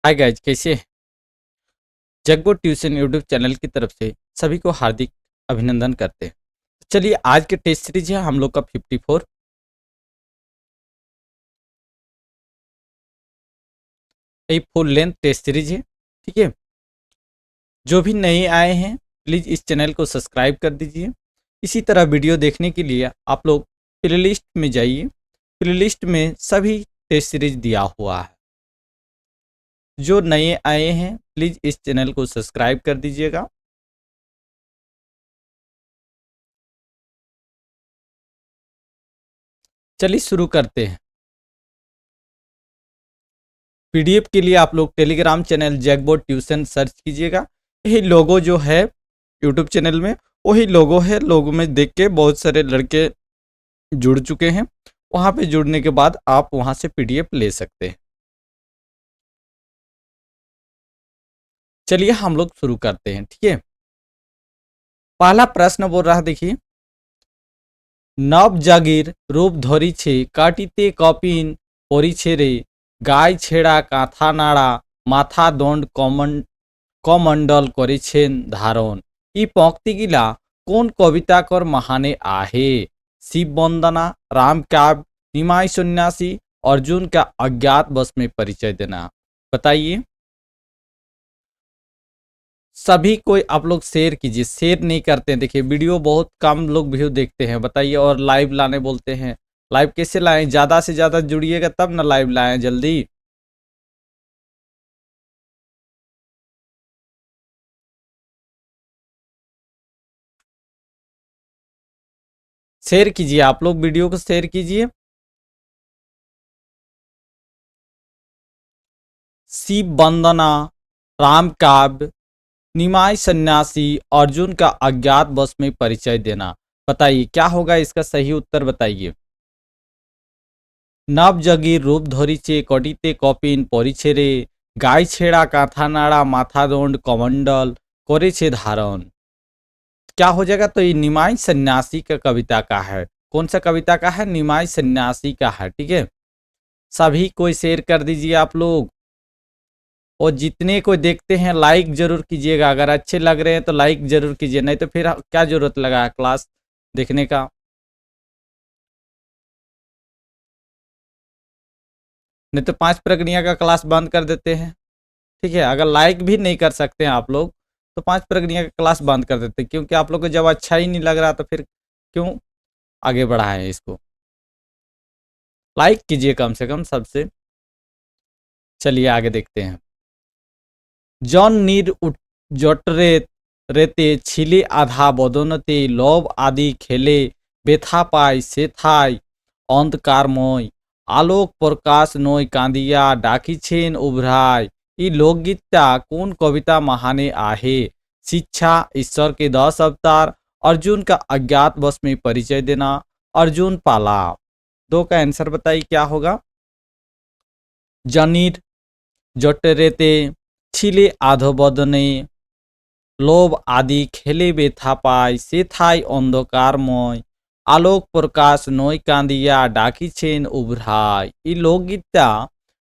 Hi guys, कैसे हैं? जगबोर्ड tuition YouTube channel की तरफ से सभी को हार्दिक अभिनंदन करते हैं। चलिए, आज के टेस्ट सीरीज है हम लोग का 54। एक फुल लेंथ टेस्ट सीरीज है। ठीक है, जो भी नए आए हैं प्लीज इस चैनल को सब्सक्राइब कर दीजिए। इसी तरह वीडियो देखने के लिए आप लोग प्लेलिस्ट में जाइए। प्लेलिस्ट में सभी टेस्ट सीरीज दिया हुआ है। जो नए आए हैं प्लीज इस चैनल को सब्सक्राइब कर दीजिएगा। चलिए शुरू करते हैं। पीडीएफ के लिए आप लोग टेलीग्राम चैनल जैकबोर्ड ट्यूशन सर्च कीजिएगा। यही लोगो जो है यूट्यूब चैनल में, वही लोगो है। लोगो में देख के बहुत सारे लड़के जुड़ चुके हैं। वहां पे जुड़ने के बाद आप वहां से पीडीएफ ले सकते हैं। चलिए हम लोग शुरू करते हैं। ठीक है, पहला प्रश्न बोल रहा है, देखिए। नव जागीर रूप धरी छे काटिते कपिन परिछे रे गाय छेड़ा काथा नाड़ा माथा दंड कमंडल करेছেন ধারণ। এই पंक्तिगिला কোন कविताकर महाने आहे? शिव वंदना, राम काव्य, निमाई सन्यासी, अर्जुन का अज्ञात वश में परिचय देना। बताइए। सभी कोई आप लोग शेयर कीजिए। शेयर नहीं करते हैं, देखिए वीडियो बहुत कम लोग व्यू देखते हैं। बताइए। और लाइव लाने बोलते हैं। लाइव कैसे लाएं? ज्यादा से ज्यादा जुड़िएगा तब ना लाइव लाएं जल्दी। शेयर कीजिए, आप लोग वीडियो को शेयर कीजिए। शिव वंदना, राम काव्य, निमाई सन्यासी, अर्जुन का अज्ञात वश में परिचय देना। बताइए क्या होगा इसका सही उत्तर? बताइए। नव जगीर रूप धरिचे कटिते कपिन परिछे रे गाय छेड़ा काथा नाड़ा माथा दंड कमंडल करेছে धारण। क्या हो जाएगा? तो ये निमाई सन्यासी का कविता का है। कौन सा कविता का है? निमाई सन्यासी का है। ठीक है, सभी कोई शेयर कर दीजिए आप लोग। और जितने को देखते हैं लाइक जरूर कीजिएगा। अगर अच्छे लग रहे हैं तो लाइक जरूर कीजिए, नहीं तो फिर क्या जरूरत लगा क्लास देखने का। नहीं तो 5 प्रक्रिया का क्लास बंद कर देते हैं। ठीक है, अगर लाइक भी नहीं कर सकते हैं आप लोग तो 5 प्रक्रिया का क्लास बंद कर देते हैं। क्योंकि आप लोग को जब अच्छा ही नहीं लग रहा तो फिर क्यों आगे बढ़ाएं इसको। लाइक कीजिए कम से कम सबसे। चलिए आगे देखते हैं। जन नीर जटरे रेते छिले आधा बदनते लोभ आदि खेले बेथा पाय सेथाय अंधकारमय आलोक प्रकाश नय कांदिया डाकिछेन उभराय। ई लोकगीता कौन कविता महाने आहे? शिक्षा, ईश्वर के 10 अवतार, अर्जुन का अज्ञात वश में परिचय देना, अर्जुन पाला। दो का आंसर बताइए क्या होगा? जनीर जटरेते छिले आधो बदने लोभ आदि खेले बेथा पाय सेथाय अंधकारमय आलोक प्रकाश नय कांदिया डाकिछेन उभराय। ये लोकगीता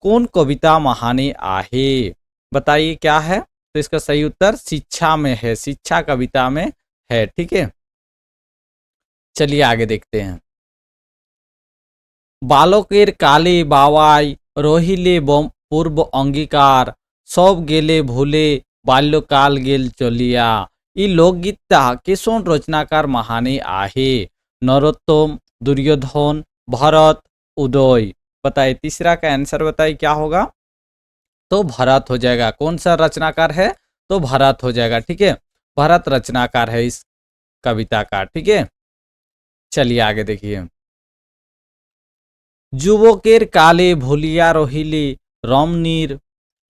कौन कविता महाने आहे? बताइए क्या है? तो इसका सही उत्तर शिक्षा में है। शिक्षा कविता में है। ठीक है, चलिए आगे देखते हैं। बालकेर काले बावाय रहिले पूर्व अंगीकार सब गेले भूले बाल्यकाल गेल चलिया। ई लोकगीता केसोन रचनाकार महाने आहे? नरोत्तम, दुर्योधन, भरत, उदय। बताइए तीसरा का आंसर बताइए क्या होगा? तो भरत हो जाएगा। कौन सा रचनाकार है? तो भरत हो जाएगा। ठीक है, भरत रचनाकार है इस कविता का। ठीक है, चलिए आगे देखिए। যুবকের কালে ভুলিয়া রহিলে রমণীর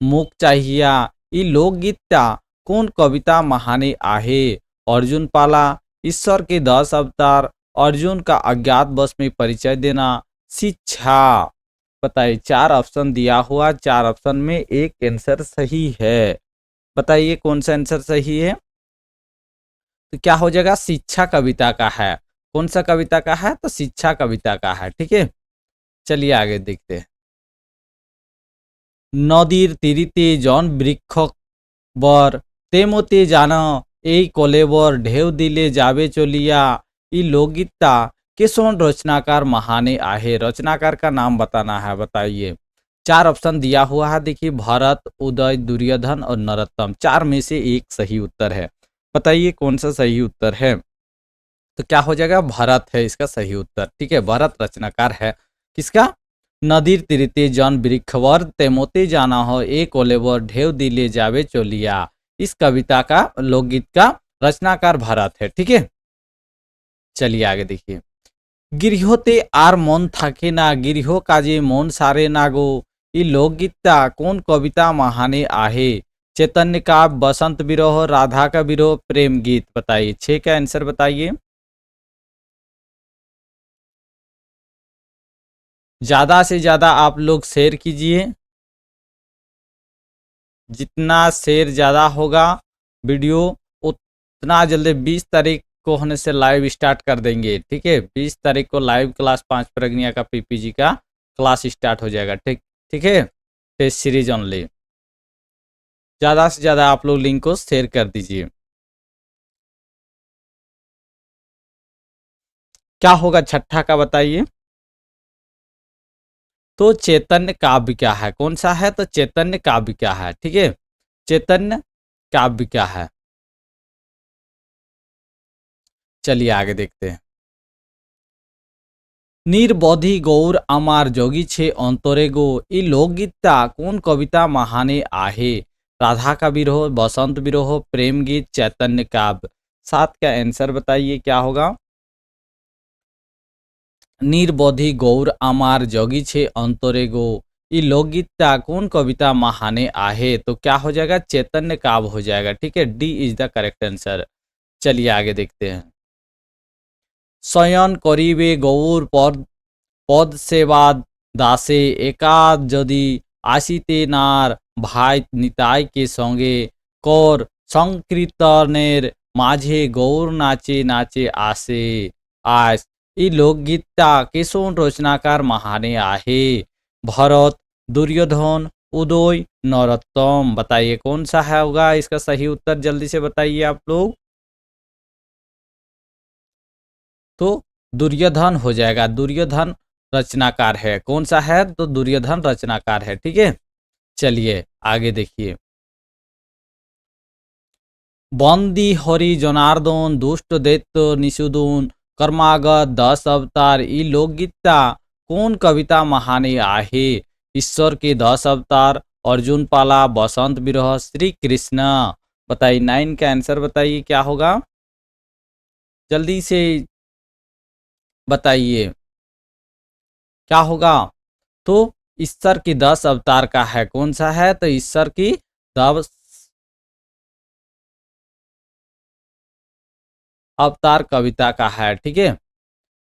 মুখ চাহিয়া। ई लोकगीता कौन कविता महाने आहे? अर्जुन पाला, ईश्वर के 10 अवतार, अर्जुन का अज्ञात वश में परिचय देना, शिक्षा। बताइए 4 ऑप्शन दिया हुआ, 4 ऑप्शन में एक आंसर सही है। बताइए कौन सा आंसर सही है? तो क्या हो जाएगा? शिक्षा कविता का है। कौन सा कविता का है? तो शिक्षा कविता का है। ठीक है, चलिए आगे देखते हैं। নদীর তীরিতে জন বৃক্ষ বর তেমতে জানা এই কলেবর ঢেউ दिले जावे चलिया। ये लोकगीता किसोन रचनाकार महाने आहे। रचनाकार का नाम बताना है, बताइए। चार ऑप्शन दिया हुआ है, देखिए भरत, उदय, दुर्योधन और नरोत्तम। चार में से एक सही उत्तर है, बताइए कौन सा सही उत्तर है। तो क्या हो जाएगा, भरत है इसका सही उत्तर। ठीक है, भरत रचनाकार है किसका, नदीर तीरते जन वृक्षवर तेमोते जाना हो एक ओलेवर ढेव दिले जावे चोलिया। इस कविता का, लोकगीत का रचनाकार भरत है। ठीक है, चलिए आगे देखिए। গৃহতে আর মন থাকে না, গৃহ কাজে মন সারে না গো। এই লোকগীতটা কোন कविता महाने आहे। चैतन्य का बसंत विरह, राधा का विरह, प्रेम गीत। बताइए, 6 का आंसर बताइए। ज्यादा से ज्यादा आप लोग शेयर कीजिए, जितना शेयर ज्यादा होगा वीडियो उतना जल्दी 20 तारीख को होने से लाइव स्टार्ट कर देंगे। ठीक है, 20 तारीख को लाइव क्लास 5 प्रज्ञा का पीपीजी का क्लास स्टार्ट हो जाएगा। ठीक ठीक है, टेस्ट सीरीज ओनली। ज्यादा से ज्यादा आप लोग लिंक को शेयर कर दीजिए। क्या होगा छठा का, बताइए। तो चैतन्य काव्य क्या है, कौन सा है, तो चैतन्य काव्य क्या है। ठीक है, चैतन्य काव्य क्या है। चलिए आगे देखते हैं। নির্বধি গৌর আমার জগিছে অন্তরে গো। এই লোকগীতটা কোন কবিতা महाने आहे। राधा का विरह, बसंत विरह, प्रेम गीत, चैतन्य काव्य। 7 का आंसर बताइए क्या होगा। নির্বধি গৌর আমার জগিছে অন্তরে গো। ये लोकगीतটা কোন कविता महाने आहे। तो क्या हो जाएगा, चैतन्य काव्य हो जाएगा। ठीक है, D is the correct answer. चलिए आगे देखते हैं। शयन करिबे गौर पद सेवा दासे एका যদি আসিতে নার ভাই নিতাই के সঙ্গে কর সংকীর্তনের মাঝে গৌর নাচে নাচে আসে আস। এই লোকগীতটা কেশন রচনাकार महाने आहे। भरत, दुर्योधन, उदय, नरोत्तम। बताइए कौन सा है होगा इसका सही उत्तर, जल्दी से बताइए आप लोग। तो दुर्योधन हो जाएगा, दुर्योधन रचनाकार है। कौन सा है, तो दुर्योधन रचनाकार है। ठीक है, चलिए आगे देखिए। बंदी हरि जनार्दन दुष्ट दैत्य निषुदून कर्मागत 10 अवतार। ये लोकगीतটা कौन कविता महाने आहे। ईश्वर के 10 अवतार, अर्जुन पाला, बसंत विरह, श्री कृष्ण। बताइए 9 का आंसर बताइए क्या होगा, जल्दी से बताइए क्या होगा। तो ईश्वर की 10 अवतार का है, कौन सा है, तो ईश्वर की 10 अवतार कविता का है। ठीक है,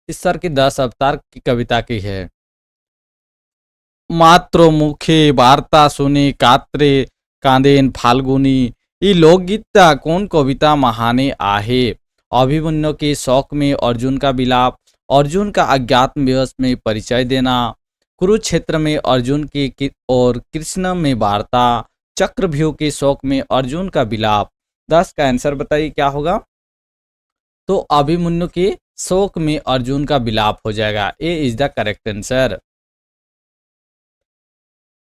ईश्वर की 10 अवतार की कविता की है। मात्र मुखे वार्ता सुने कात्रे कांदेन फाल्गुनी। ये लोकगीतটা कौन कविता महाने आहे। अभिमन्यु के शौक में अर्जुन का विलाप, अर्जुन का अज्ञात दिवस में परिचय देना, कुरुक्षेत्र में अर्जुन के और कृष्ण में वार्ता, चक्रव्यूह के शौक में अर्जुन का विलाप। 10 का आंसर बताइए क्या होगा। तो अभिमन्यु के शोक में अर्जुन का विलाप हो जाएगा, ए इज द करेक्ट आंसर।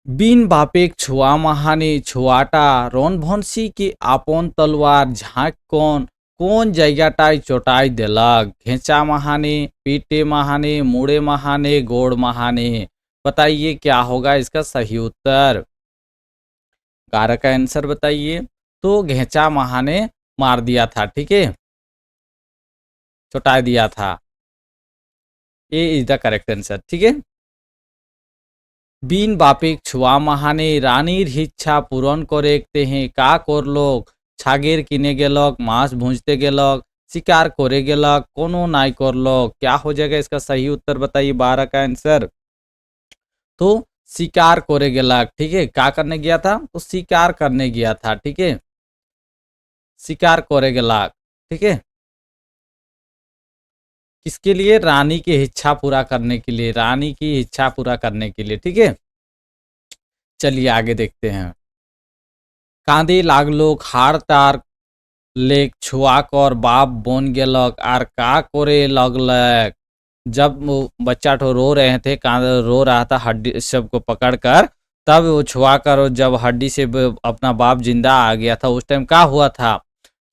बिन बापेक छुआ महाने छुआटा रणभंशी के आपन तलवार झाँक कौन কোন জায়গাটায় চটাই দেলাক। घेचा महाने, पीटे महाने, मुड़े महाने, गोड़ महाने। बताइए क्या होगा इसका सही उत्तर। 11 का आंसर बताइए। तो घेचा महाने मार दिया था। ठीक है, चौटा दिया था, ये इज द करेक्ट आंसर। ठीक है, बिन बापेक छुआ महाने रानीर इच्छा पूरण करे तेहे का करलोक। ছাগের কিনে গেলক, মাছ ভুঁজতে গেলক, शिकार करे गेलक, कोनो नाई करलक। क्या हो जाएगा इसका सही उत्तर बताइए, 12 का आंसर। तो शिकार करे गेलक। ठीक है, क्या करने गया था, तो शिकार करने गया था। ठीक है, शिकार करे गेलक। ठीक है, किसके लिए, रानी की इच्छा पूरा करने के लिए, रानी की इच्छा पूरा करने के लिए। ठीक है, चलिए आगे देखते हैं। कांदे लागलो हार तार लेक छुआकर बाप बन गेलक आर का करे लगलक। जब वो बच्चा ठो रो रहे थे, रो रहा था हड्डी सबको पकड़कर, तब वो छुआ कर और जब हड्डी से अपना बाप जिंदा आ गया था, उस टाइम क्या हुआ था?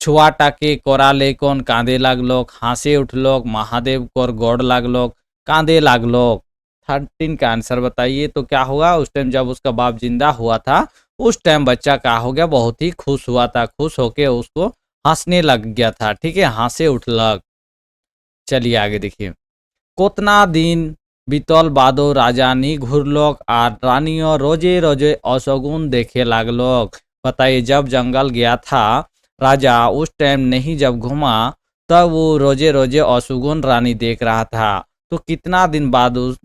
छुआ टाके कोरा लेकोन कांदे लागलोक, हांसे उठलोक, महादेव को गोड़ लागलोक, कांदे लागलोक। 13 का आंसर बताइए। तो क्या हुआ उस टाइम जब उसका बाप जिंदा हुआ था, उस टाइम बच्चा क्या हो गया? बहुत ही खुश हुआ था, खुश होके उसको हंसने लग गया था। ठीक है, हांसे उठलक। चलिए आगे देखिए। कोतना दिन बीतल बादो राजा नी घुरलोक आर रानियों रोजे रोजे अशगुन देखे लागलोक। बताइए, जब जंगल गया था राजा, उस टाइम नहीं जब घूमा, तब वो रोजे रोजे अशुगुन रानी देख रहा था। तो कितना दिन बाद उस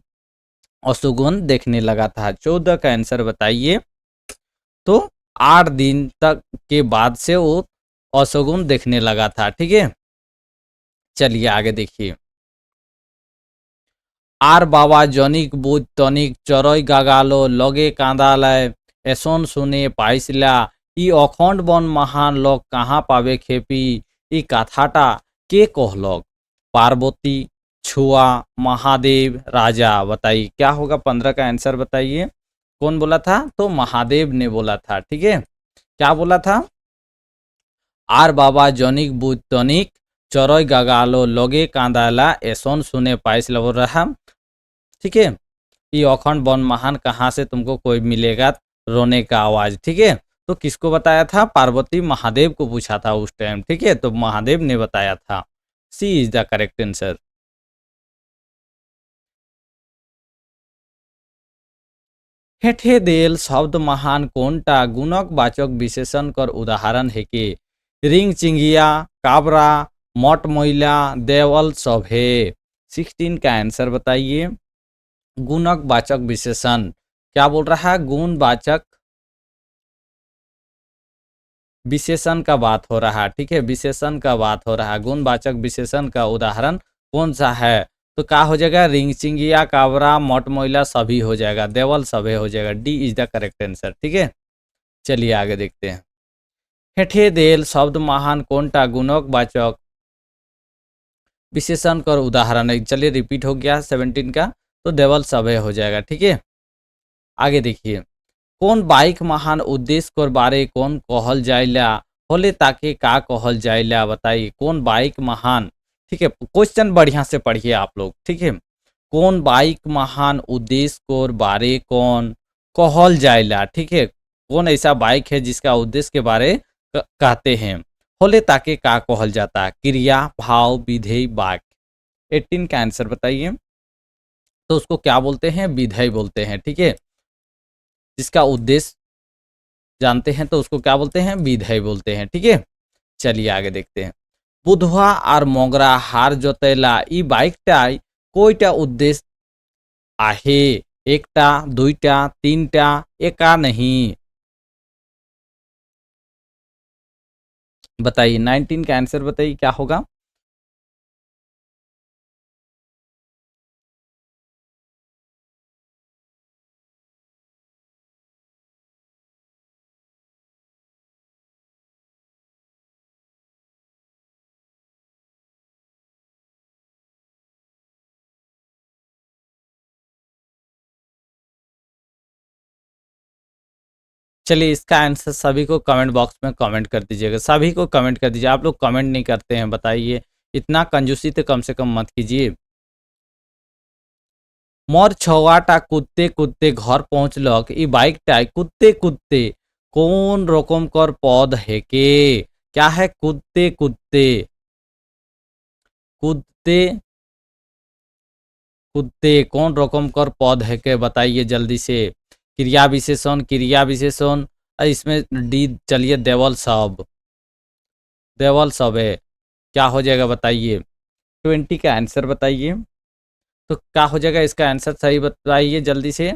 अशुगुन देखने लगा था? 14 का आंसर बताइए। तो 8 दिन तक के बाद से वो अशुगुन देखने लगा था। ठीक है, चलिए आगे देखिए। আর বাবা জনিক বুধ তনিক চরই গাগালো লগে কাঁদালায় এসন শুনে পাইছিলা ই অখণ্ড বন মহান লোক কাহা পাবে খেপি। ই কথাটা के कहलक? पार्वती, छुआ, महादेव, राजा। बताइए क्या होगा? 15 का आंसर बताइए। कौन बोला था? तो महादेव ने बोला था। ठीक है, क्या बोला था? आर बाबा जनिक बुध तनिक चरई गागालो लगे कांदाला एसन सुने पाइस बोल रहा। ठीक है, ये अखंड वन महान कहाँ से तुमको कोई मिलेगा रोने का आवाज। ठीक है, तो किसको बताया था? पार्वती महादेव को पूछा था उस टाइम। ठीक है, तो महादेव ने बताया था। सी इज द करेक्ट आंसर। हेठे देल शब्द महान कोनटा गुणक वाचक विशेषण कर उदाहरण है के? रिंग चिंगिया, काबरा, मट मोइला, देवल सभे। 16 का आंसर बताइए। गुणक वाचक विशेषण क्या बोल रहा है? गुण वाचक विशेषण का बात हो रहा है। ठीक है, विशेषण का बात हो रहा है। गुण वाचक विशेषण का उदाहरण कौन सा है? तो क्या हो जाएगा? रिंग चिंगिया, काबरा, मट मोइला सभी हो जाएगा, देवल सभे हो जाएगा। D is the correct answer. ठीक है, चलिए आगे देखते हैं। हेठे देल शब्द महान कोनटा गुणक वाचक विशेषण कर उदाहरण है। चलिए रिपीट हो गया 17 का, तो देवल सभे हो जाएगा। ठीक है, आगे देखिए। कौन बाइक महान उद्देश्य कर बारे कौन कहल जाइला होले ताके का कहल जाइला? बताइए कौन बाइक महान। ठीक है, क्वेश्चन बढ़िया से पढ़िए आप लोग। ठीक है, कौन बाइक महान उद्देश्य कर बारे कौन कहल जाइला? ठीक है, कौन ऐसा बाइक है जिसका उद्देश्य के बारे कहते हैं? होले ताके का कहल जाता है? क्रिया, भाव, विधेय, वाक्य। 18 का आंसर बताइए। तो उसको क्या बोलते हैं? विधेय बोलते हैं। ठीक है, जिसका उद्देश्य जानते हैं तो उसको क्या बोलते हैं? विधेय बोलते हैं। ठीक है, चलिए आगे देखते हैं। बुधवा और मोगरा हार जोतेला ई बाइकटाई कोईटा उद्देश्य आहे? एकटा, दुईटा, तीनटा, एका नहीं। बताइए 19 का आंसर बताइए क्या होगा? चलिए इसका आंसर सभी को कमेंट बॉक्स में कमेंट कर दीजिएगा। सभी को कमेंट कर दीजिए। आप लोग कमेंट नहीं करते हैं, बताइए। इतना कंजूसी तो कम से कम मत कीजिए। मोर छवाटा कुत्ते कुत्ते घर पहुंचलक ई बाइकटाई कुत्ते कुत्ते कौन रकम कर पद है के? क्या है? कुत्ते कुत्ते कुत्ते कुत्ते कौन रकम कर पद है के? बताइए जल्दी से। क्रिया विशेषण, क्रिया विशेषण, इसमें डी। चलिए देवल सब, देवल सब है। क्या हो जाएगा बताइए? 20 का आंसर बताइए। तो क्या हो जाएगा इसका आंसर? सही बताइए जल्दी से।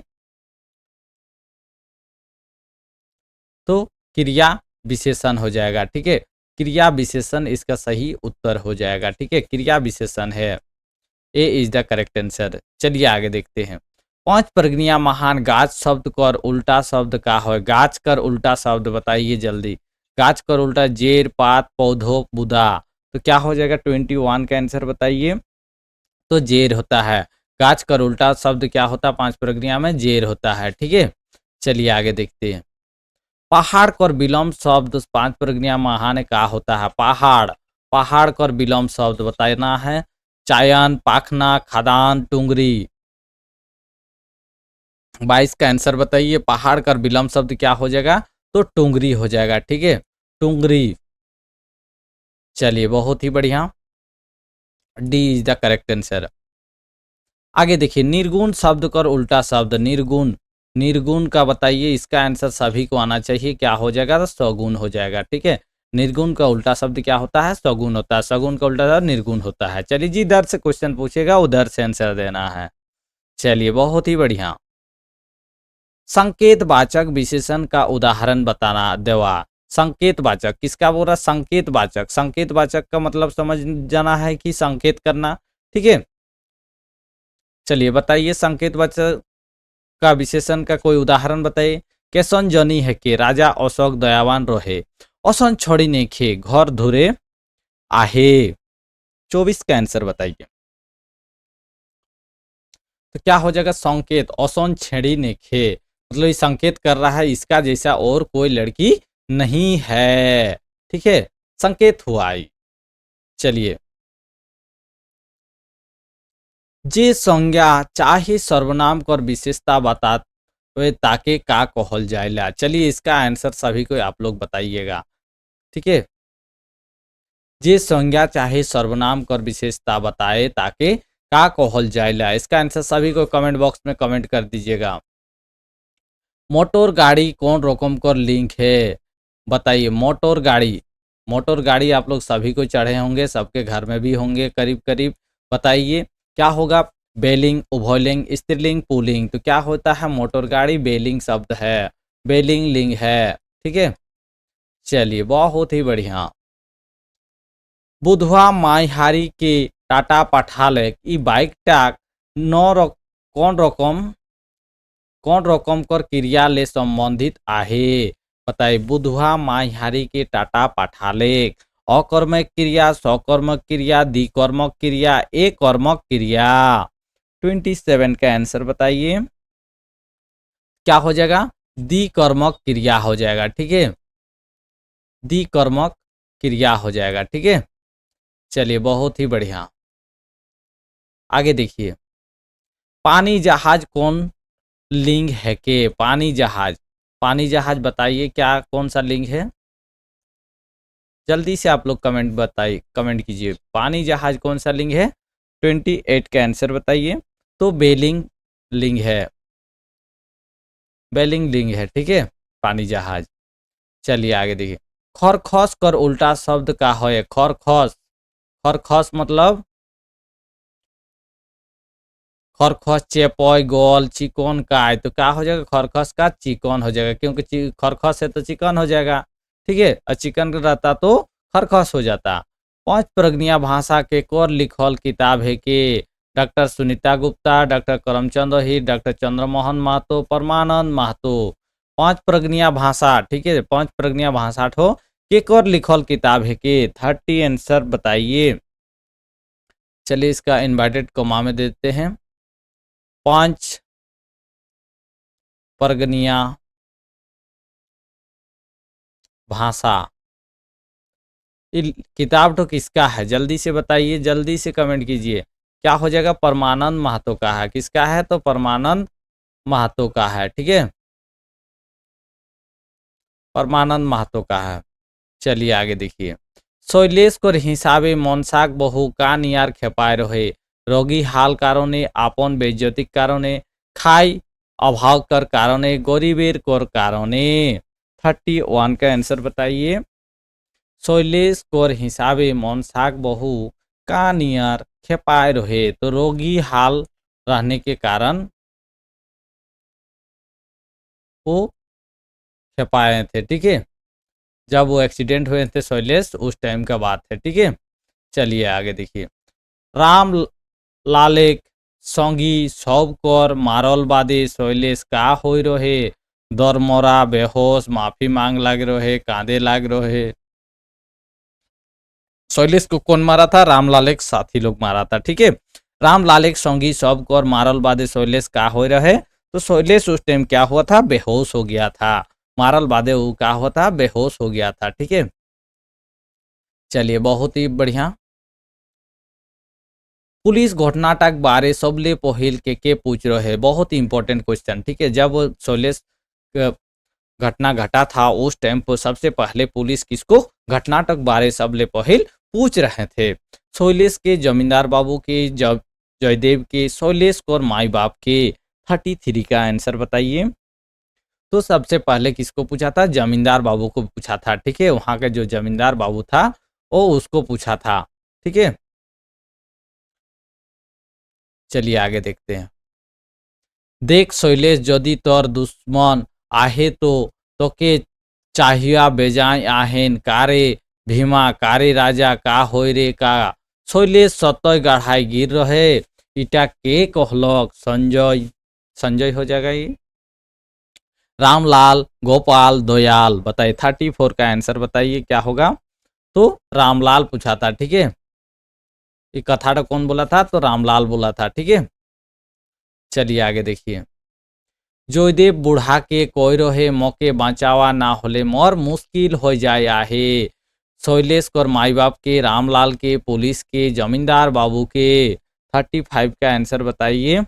तो क्रिया विशेषण हो जाएगा। ठीक है, क्रिया विशेषण इसका सही उत्तर हो जाएगा। ठीक है, क्रिया विशेषण है। A is the correct answer. चलिए आगे देखते हैं। पांच प्रगनिया महान गाछ शब्द कर उल्टा शब्द का है। गाछ कर उल्टा शब्द बताइए जल्दी। गाछ कर उल्टा जेर पात पौधो बुदा, तो क्या हो जाएगा 21 का आंसर बताइए। तो जेर होता है। गाछ कर उल्टा शब्द क्या होता है पांच प्रक्रिया में, जेर होता है। ठीक है, चलिए आगे देखते हैं। पहाड़ कर विलोम शब्द पांच प्रक्रिया महान का होता है। पहाड़, पहाड़ कर विलोम शब्द बताना है। चायन, पाखना, खदान, टुंगरी। 22 का आंसर बताइए। पहाड़ कर विलोम शब्द क्या हो जाएगा, तो टुंगरी हो जाएगा। ठीक है, टुंगरी। चलिए बहुत ही बढ़िया, D is the correct answer. आगे देखिए, निर्गुण शब्द कर उल्टा शब्द। निर्गुण, निर्गुण का बताइए, इसका आंसर सभी को आना चाहिए। क्या हो जाएगा, तो सगुण हो जाएगा। ठीक है, निर्गुण का उल्टा शब्द क्या होता है, सगुण होता है। सगुण का उल्टा शब्द निर्गुण होता है। चलिए जी, इधर से क्वेश्चन पूछेगा उधर से आंसर देना है। चलिए बहुत ही बढ़िया। संकेतवाचक विशेषण का उदाहरण बताना देवा। संकेतवाचक किसका बोल रहा, संकेतवाचक। संकेतवाचक का मतलब समझ जाना है कि संकेत करना। ठीक है, चलिए बताइए संकेतवाचक का विशेषण का कोई उदाहरण बताइए। केसन जनी है कि राजा अशोक दयावान रहे, असन छोड़ी ने खे घर धुरे आहे। 24 का आंसर बताइए। तो क्या हो जाएगा, संकेत असन छेड़ी ने खे, मतलब ये संकेत कर रहा है इसका जैसा और कोई लड़की नहीं है। ठीक है, संकेत हुआ आई। चलिए, जे संज्ञा चाहे सर्वनाम कर विशेषता बता वे ताके का कहल जाएला। चलिए इसका आंसर सभी को आप लोग बताइएगा। ठीक है, जे संज्ञा चाहे सर्वनाम कर विशेषता बताए ताके का कहल जाएला, इसका आंसर सभी को कमेंट बॉक्स में कमेंट कर दीजिएगा। मोटर गाड़ी कौन रकम कर लिंक है, बताइए। मोटर गाड़ी, मोटर गाड़ी आप लोग सभी को चढ़े होंगे, सबके घर में भी होंगे करीब करीब। बताइए क्या होगा, बेलिंग, उभयलिंग, स्त्रीलिंग, पुलिंग। तो क्या होता है, मोटर गाड़ी बेलिंग शब्द है, बेलिंग लिंग है। ठीक है, चलिए बहुत ही बढ़िया। बुधवा माइहारी के टाटा पठाले ई बाइक टाक कौन रकम, कौन रकम कर क्रिया ले संबंधित आहे। बताइए, बुधवा माइहारी के टाटा पठाले अकर्मक क्रिया, सकर्मक क्रिया, द्विकर्मक क्रिया, एकर्मक क्रिया। 27 का आंसर बताइए। क्या हो जाएगा, द्विकर्मक क्रिया हो जाएगा। ठीक है, द्विकर्मक क्रिया हो जाएगा। ठीक है, चलिए बहुत ही बढ़िया। आगे देखिए, पानी जहाज कौन लिंग है के। पानी जहाज, पानी जहाज बताइए क्या कौन सा लिंग है, जल्दी से आप लोग कमेंट बताइए, कमेंट कीजिए। पानी जहाज कौन सा लिंग है, 28 का आंसर बताइए। तो बेलिंग लिंग है, बेलिंग लिंग है। ठीक है, पानी जहाज। चलिए आगे देखिए, खरखस कर उल्टा शब्द का है। खरखस, खरखस मतलब खरखस चेपॉय गोल चिकन का है, तो क्या हो जाएगा, खरखस का चिकन हो जाएगा, क्योंकि खरखस है तो चिकन हो जाएगा। ठीक है, और चिकन रहता तो खरखस हो जाता। पांच प्रज्ञा भाषा के कोर लिखल किताब है कि डॉक्टर सुनीता गुप्ता, डॉक्टर करमचंद ही, डॉक्टर चंद्रमोहन महतो, परमानंद महतो। पांच प्रज्ञा भाषा, ठीक है, पांच प्रज्ञा भाषा ठो के कोर लिखल किताब है कि 30 आंसर बताइए। चलिए इसका इन्वर्टेड कॉमा में देते हैं। पांच प्रगनिया भाषा, ये किताब तो किसका है, जल्दी से बताइए, जल्दी से कमेंट कीजिए। क्या हो जाएगा, परमानंद महतो का है। किसका है, तो परमानंद महतो का है। ठीक है, परमानंद महतो का है। चलिए आगे देखिए, शैलेश कर हिसाबे मनसाक बहु का नियार खेपाए रहे, रोगी हाल कारणे आपन बेज्जतिक कारणे खाई अभाव कर कारणे गरीबेर कर कारणे। 31 का आंसर बताइए। शैलेश कर हिसाबे मनसाक बहु का नियर खेपाए रहे, तो रोगी हाल रहने के कारण वो खेपाए थे। ठीक है, जब वो एक्सीडेंट हुए थे शैलेश, उस टाइम का बात है। ठीक है, चलिए आगे देखिए, राम लाले সঙ্গী সব কর মারল বাদে শৈলেশ का होई रहे दरमरा बेहोश माफी मांग लग रहे कांदे लग रहे। शैलेश को कौन मारा था? रामलाल एक साथी लोग मारा था। ठीक है, रामलाल एक संगी सब कर मारल बादे शैलेश का हो रहे, तो शैलेश उस टाइम क्या हुआ था? बेहोश हो गया था। मारल बादे वो क्या हुआ था? बेहोश हो गया था। ठीक है, चलिए बहुत ही बढ़िया। पुलिस घटनाटक बारे सबले पहिल के पूछ रहे, बहुत ही इंपॉर्टेंट क्वेश्चन। ठीक है, जब शैलेश घटना घटा था उस टाइम पर सबसे पहले पुलिस किसको घटनाटक बारे सबले पहिल पूछ रहे थे? शैलेश के, जमींदार बाबू के, जयदेव के, शैलेश और माई बाप के। 33 का आंसर बताइए। तो सबसे पहले किसको पूछा था? जमींदार बाबू को पूछा था। ठीक है, वहां का जो जमींदार बाबू था वो उसको पूछा था। ठीक है, चलिए आगे देखते हैं। देख शैलेश यदि तोर दुश्मन आहे तो तोके चाहिया बेजाय आहेन कारे भीमा कारे राजा का होय रे का। शैलेश सतय गढ़ाई गिर रहे इटा के कहलक? संजय, संजय हो जाएगा ये। रामलाल, गोपाल, दयाल। बताइए 34 का आंसर बताइए क्या होगा? तो रामलाल पूछा था। ठीक है, ये कथाटा कौन बोला था? तो रामलाल बोला था। ठीक है, चलिए आगे देखिए। जयदेव बुढ़ा के कोई रहे मौके बाँचावा ना होले मोर मुश्किल हो जाए आहे। शैलेश कर माई बाप के, रामलाल के, पुलिस के, जमींदार बाबू के। 35 का आंसर बताइए।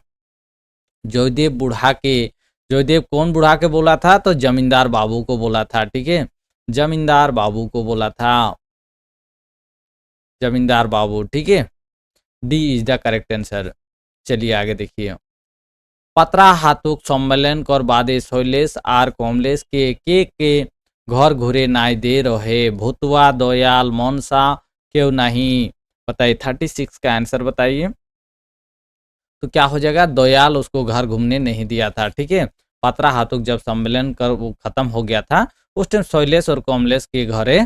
जयदेव बुढ़ा के, जयदेव कौन बुढ़ा के बोला था? तो जमींदार बाबू को बोला था। ठीक है, जमींदार बाबू को बोला था, जमींदार बाबू। ठीक है, D is the correct answer. चलिए आगे देखिए। पत्रा हाथुक सम्मेलन कर बादे शैलेश आर कमलेश के घर घुरे नाई दे रहे भूतवा दयाल मनसा क्यों नहीं? बताइए 36 का आंसर बताइए। तो क्या हो जाएगा? दयाल उसको घर घूमने नहीं दिया था। ठीक है, पत्रा हाथुक जब सम्मेलन कर वो खत्म हो गया था उस टाइम शैलेश और कमलेश के घरे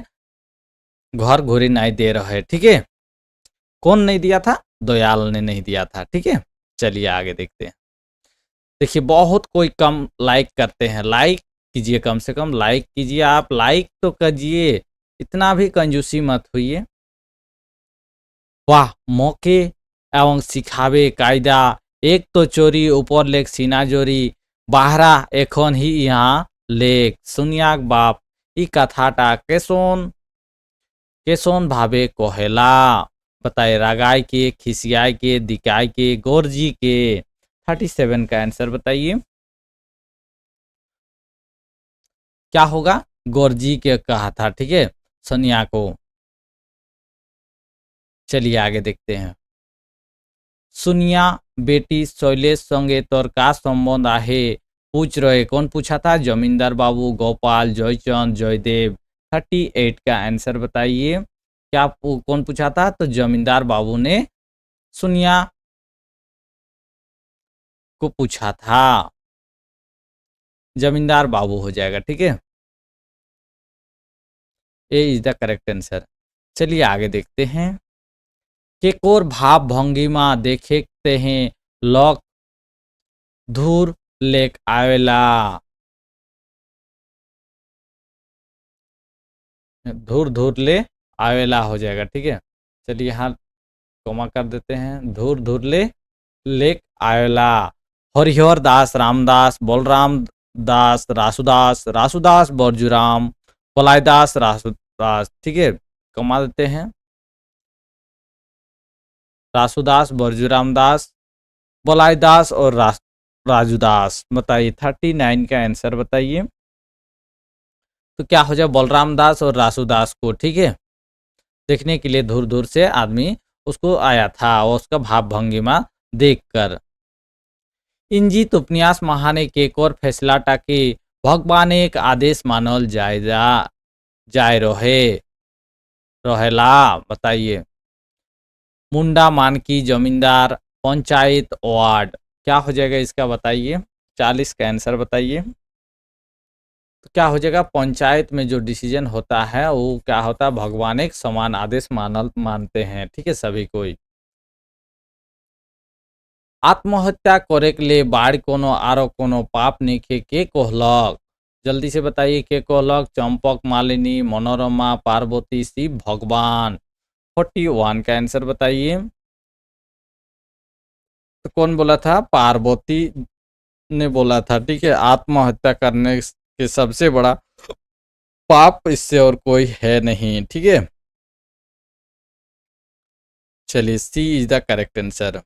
घर घुरे नाई दे रहे। ठीक है, कौन नहीं दिया था? दयाल ने नहीं दिया था। ठीक है, चलिए आगे देखते हैं। देखिए बहुत कोई कम लाइक करते हैं, लाइक कीजिए, कम से कम लाइक कीजिए। आप लाइक तो कीजिए, इतना भी कंजूसी मत होइए। वाह, मौके एवं सिखावे कायदा, एक तो चोरी ऊपर लेख सीना जोरी बाहरा एखन ही यहाँ लेख सुनियाक बाप। ई कथाटा केसोन केसोन भावे कहेला? बताए रागाय के, खिसियाय के, दिकाय के, गोरजी के। 37 का आंसर बताइए क्या होगा? गोरजी के कहा था। ठीक है, सनिया को। चलिए आगे देखते हैं। सुनिया बेटी शैलेश संगे तोर का संबंध आहे पूछ रहे, कौन पूछा था? जमींदार बाबू, गोपाल, जयचंद, जयदेव। 38 का आंसर बताइए क्या कौन पूछा था? तो जमींदार बाबू ने सुनिया को पूछा था। जमींदार बाबू हो जाएगा। ठीक है, A is the correct answer. चलिए आगे देखते हैं। केकोर भाव भंगिमा देखते हैं लॉक धूर लेक आवेला। धूर धूर ले आवेला हो जाएगा। ठीक है, चलिए यहाँ कोमा कर देते हैं। धूर धूर ले लेक आवेला। हरिहर दास, रामदास, बलराम दास, रासुदास, रासुदास, बरजूराम, बलाईदास, रासुदास। ठीक है, कमा देते हैं। रासुदास, बरजूराम दास, बलाईदास और राजूदास। बताइए 39 का आंसर बताइए। तो क्या हो जाए? बलराम दास और रासुदास को। ठीक है, देखने के लिए दूर दूर से आदमी उसको आया था और उसका भाव भंगिमा देखकर। इंजित उपन्यास महाने के और फैसला टाके भगवान एक आदेश मानल जाए रहेला। बताइए। मुंडा मानकी, जमींदार, पंचायत, वार्ड। क्या हो जाएगा इसका बताइए? 40 का आंसर बताइए। तो क्या हो जाएगा? पंचायत में जो डिसीजन होता है वो क्या होता है? भगवान एक समान आदेश मानते हैं। ठीक है, सभी कोई। आत्महत्या करे के लिए बाढ़ कोनो आरो कोनो पाप निखे के कहलक। जल्दी से बताइए के कहलक। चंपक, मालिनी, मनोरमा, पार्वती, शिव भगवान। 41 का आंसर बताइए। तो कौन बोला था? पार्वती ने बोला था। ठीक है, आत्महत्या करने के सबसे बड़ा पाप इससे और कोई है नहीं। ठीक है, चलिए C is the correct answer.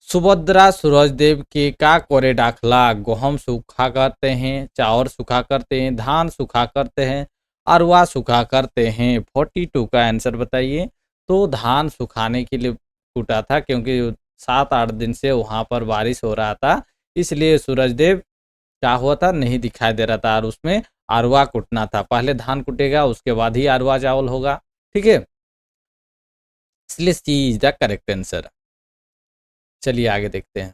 Subhadra Surajdev के का करे डाखला। गेहूं सूखा करते हैं, चावल सूखा करते हैं, धान सूखा करते हैं, अरवा सूखा करते हैं। 42 का आंसर बताइए। तो धान सुखाने के लिए कूटा था, क्योंकि 7-8 दिन से वहां पर बारिश हो रहा था, इसलिए सूरजदेव क्या हुआ था, नहीं दिखाई दे रहा था, और उसमें अरवा कूटना था। पहले धान कूटेगा, उसके बाद ही अरवा चावल होगा। ठीक है, इसलिए सी इज द करेक्ट आंसर। चलिए आगे देखते हैं।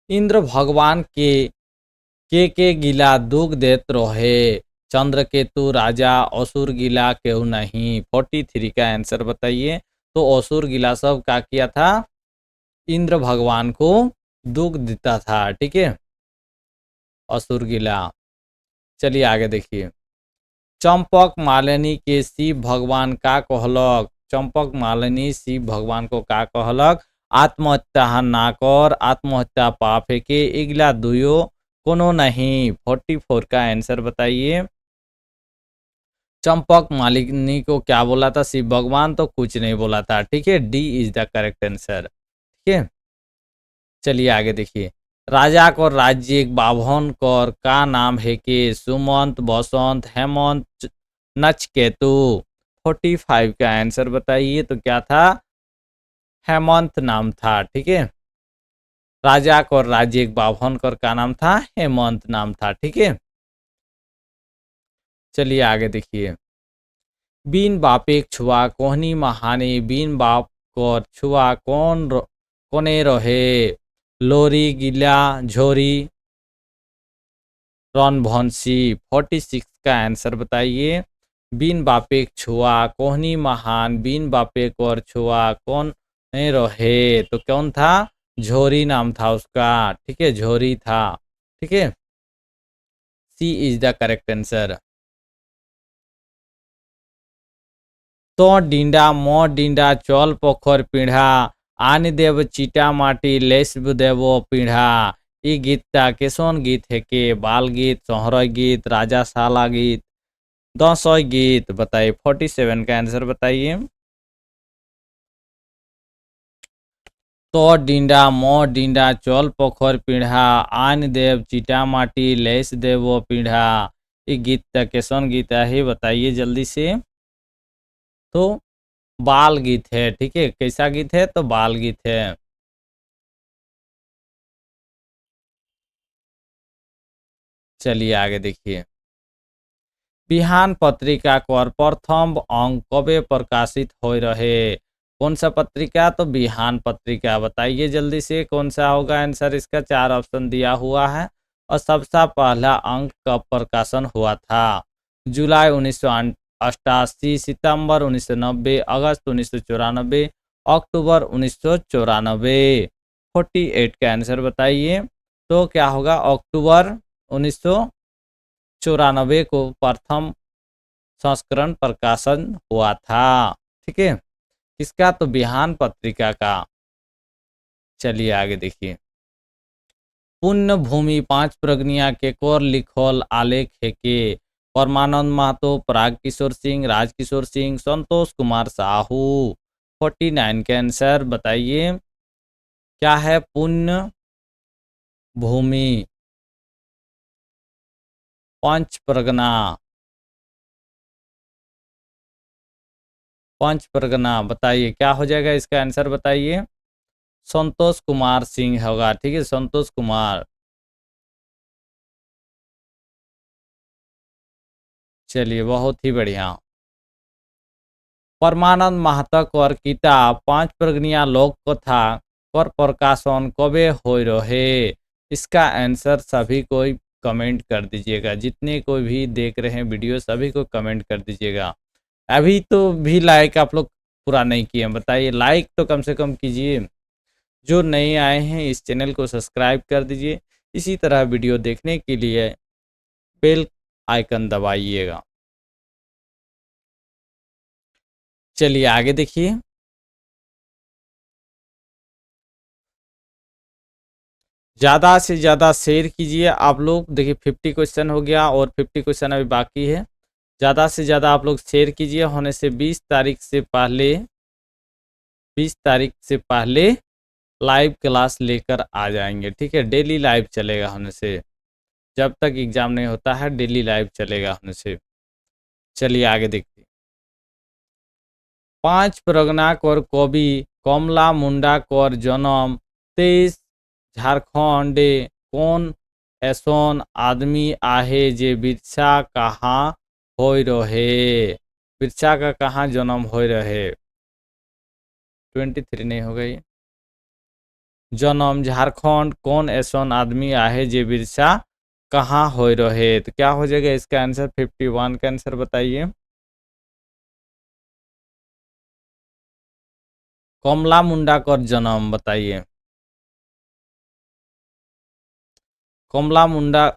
इंद्र भगवान के गिला दुख देत रहे। चंद्रकेतु राजा असुर गिला क्यों नहीं। 43 का आंसर बताइए। तो असुर गिला सब क्या किया था? इंद्र भगवान को दुख देता था। ठीक है, असुर गिला। चलिए आगे देखिए। चंपक मालिनी के शिव भगवान का कहलक। चंपक मालिनी शिव भगवान को का कहलक? आत्महत्या ना कर, आत्महत्या पाप है के, इगला दुयो कोनो नहीं। 44 का आंसर बताइए। चंपक मालिनी को क्या बोला था शिव भगवान? तो कुछ नहीं बोला था। ठीक है, D is the correct answer. ठीक है, चलिए आगे देखिए। राजा को राज्य बाभन कर का नाम है के? सुमंत, बसंत, हेमंत, नचकेतु। 45 का आंसर बताइए। तो क्या था? हेमंत नाम था। ठीक है, राजा को राज्य बाभन कर का नाम था? हेमंत नाम था। ठीक है, चलिए आगे देखिए। बीन बापेक छुआ कोहनी महानी। बीन बाप कर छुआ कोने रहे। लोरी, गिला, झोरी, रणभंशी। 46 का आंसर बताइए। बीन बापेक छुआ कोहनी महान, बीन बापेक और छुआ कौन रहे। तो कौन था? झोरी नाम था उसका। ठीक है, झोरी था। ठीक है, C is the correct answer. तो डिंडा मो डिंडा चल पोखर पीढ़ा। आन देव चीटा माटी लेस देव पीढ़ा। ये गीतटा केसन गीत है के? बाल गीत, सोहरय गीत, राजा साला गीत, दसय गीत। बताइए। 47 का आंसर बताइए। तो डिंडा मो डिंडा चल पोखर पीढ़ा। आन देव चीटा माटी लेस देव पीढ़ा। ये गीत केसन गीत है बताइए जल्दी से। तो बाल गीत है। ठीक है, कैसा गीत है? तो बाल गीत है। चलिए आगे देखिए। बिहान पत्रिका कर प्रथम अंक कबे प्रकाशित हो रहे। कौन सा पत्रिका? तो बिहान पत्रिका। बताइए जल्दी से कौन सा होगा आंसर इसका। 4 ऑप्शन दिया हुआ है। और सबसे पहला अंक कब प्रकाशन हुआ था? जुलाई 1988, सितंबर 1990, अगस्त 1994, अक्टूबर 1994। 48 का आंसर बताइए। तो क्या होगा? अक्टूबर 1994 को प्रथम संस्करण प्रकाशन हुआ था। ठीक है, किसका? तो बिहान पत्रिका का। चलिए आगे देखिए। पुण्य भूमि 5 प्रगनिया के कोर लिखल आलेख है के? परमानंद महतो, पराग किशोर सिंह, राजकिशोर सिंह, संतोष कुमार साहू। 49 के आंसर बताइए। क्या है? पुण्य भूमि 5 परगना। 5 परगना बताइए क्या हो जाएगा इसका आंसर बताइए। संतोष कुमार सिंह होगा। ठीक है, संतोष कुमार। चलिए बहुत ही बढ़िया। परमानंद महतो कर किताब 5 प्रगनिया लोक कथा पर प्रकाशन कबे हो रहे। इसका आंसर सभी को कमेंट कर दीजिएगा। जितने कोई भी देख रहे हैं वीडियो सभी को कमेंट कर दीजिएगा। अभी तो भी लाइक आप लोग पूरा नहीं किए। बताइए, लाइक तो कम से कम कीजिए। जो नए आए हैं इस चैनल को सब्सक्राइब कर दीजिए। इसी तरह वीडियो देखने के लिए बेल आइकन दबाइएगा। चलिए आगे देखिए। ज़्यादा से ज़्यादा शेयर कीजिए आप लोग। देखिए 50 क्वेश्चन हो गया और 50 क्वेश्चन अभी बाकी है। ज़्यादा से ज़्यादा आप लोग शेयर कीजिए। होने से 20 तारीख से पहले लाइव क्लास लेकर आ जाएंगे। ठीक है, डेली लाइव चलेगा होने से। जब तक एग्जाम नहीं होता है डेली लाइव चलेगा होने से। चलिए आगे देखते हैं। 5 परगना कर कवि कमला मुंडा कर जन्म 23 झारखंडे कौन ऐसन आदमी आहे जे बिरसा कहाँ होय रहे। बिरसा का कहाँ जन्म होय रहे। 23 नहीं हो गई। जन्म झारखंड कौन ऐसन आदमी आहे जे बिरसा कहाँ होय रहे। तो क्या हो जाएगा इसका आंसर। 51 का आंसर बताइए। कमला मुंडा कर जन्म बताइए। कमला मुंडा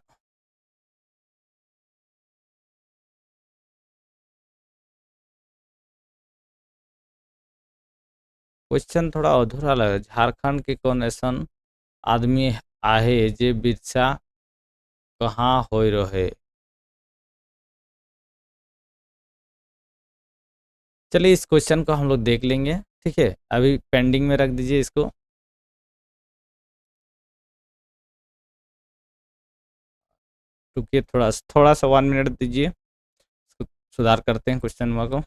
क्वेश्चन थोड़ा अधूरा लगा। झारखंड के कौन ऐसन आदमी आहे जे बिरसा कहाँ होय रहे। चलिए इस क्वेश्चन को हम लोग देख लेंगे। ठीक है, अभी पेंडिंग में रख दीजिए इसको। रुकिए थोड़ा थोड़ा सा 1 मिनट दीजिए। सुधार करते हैं क्वेश्चन को।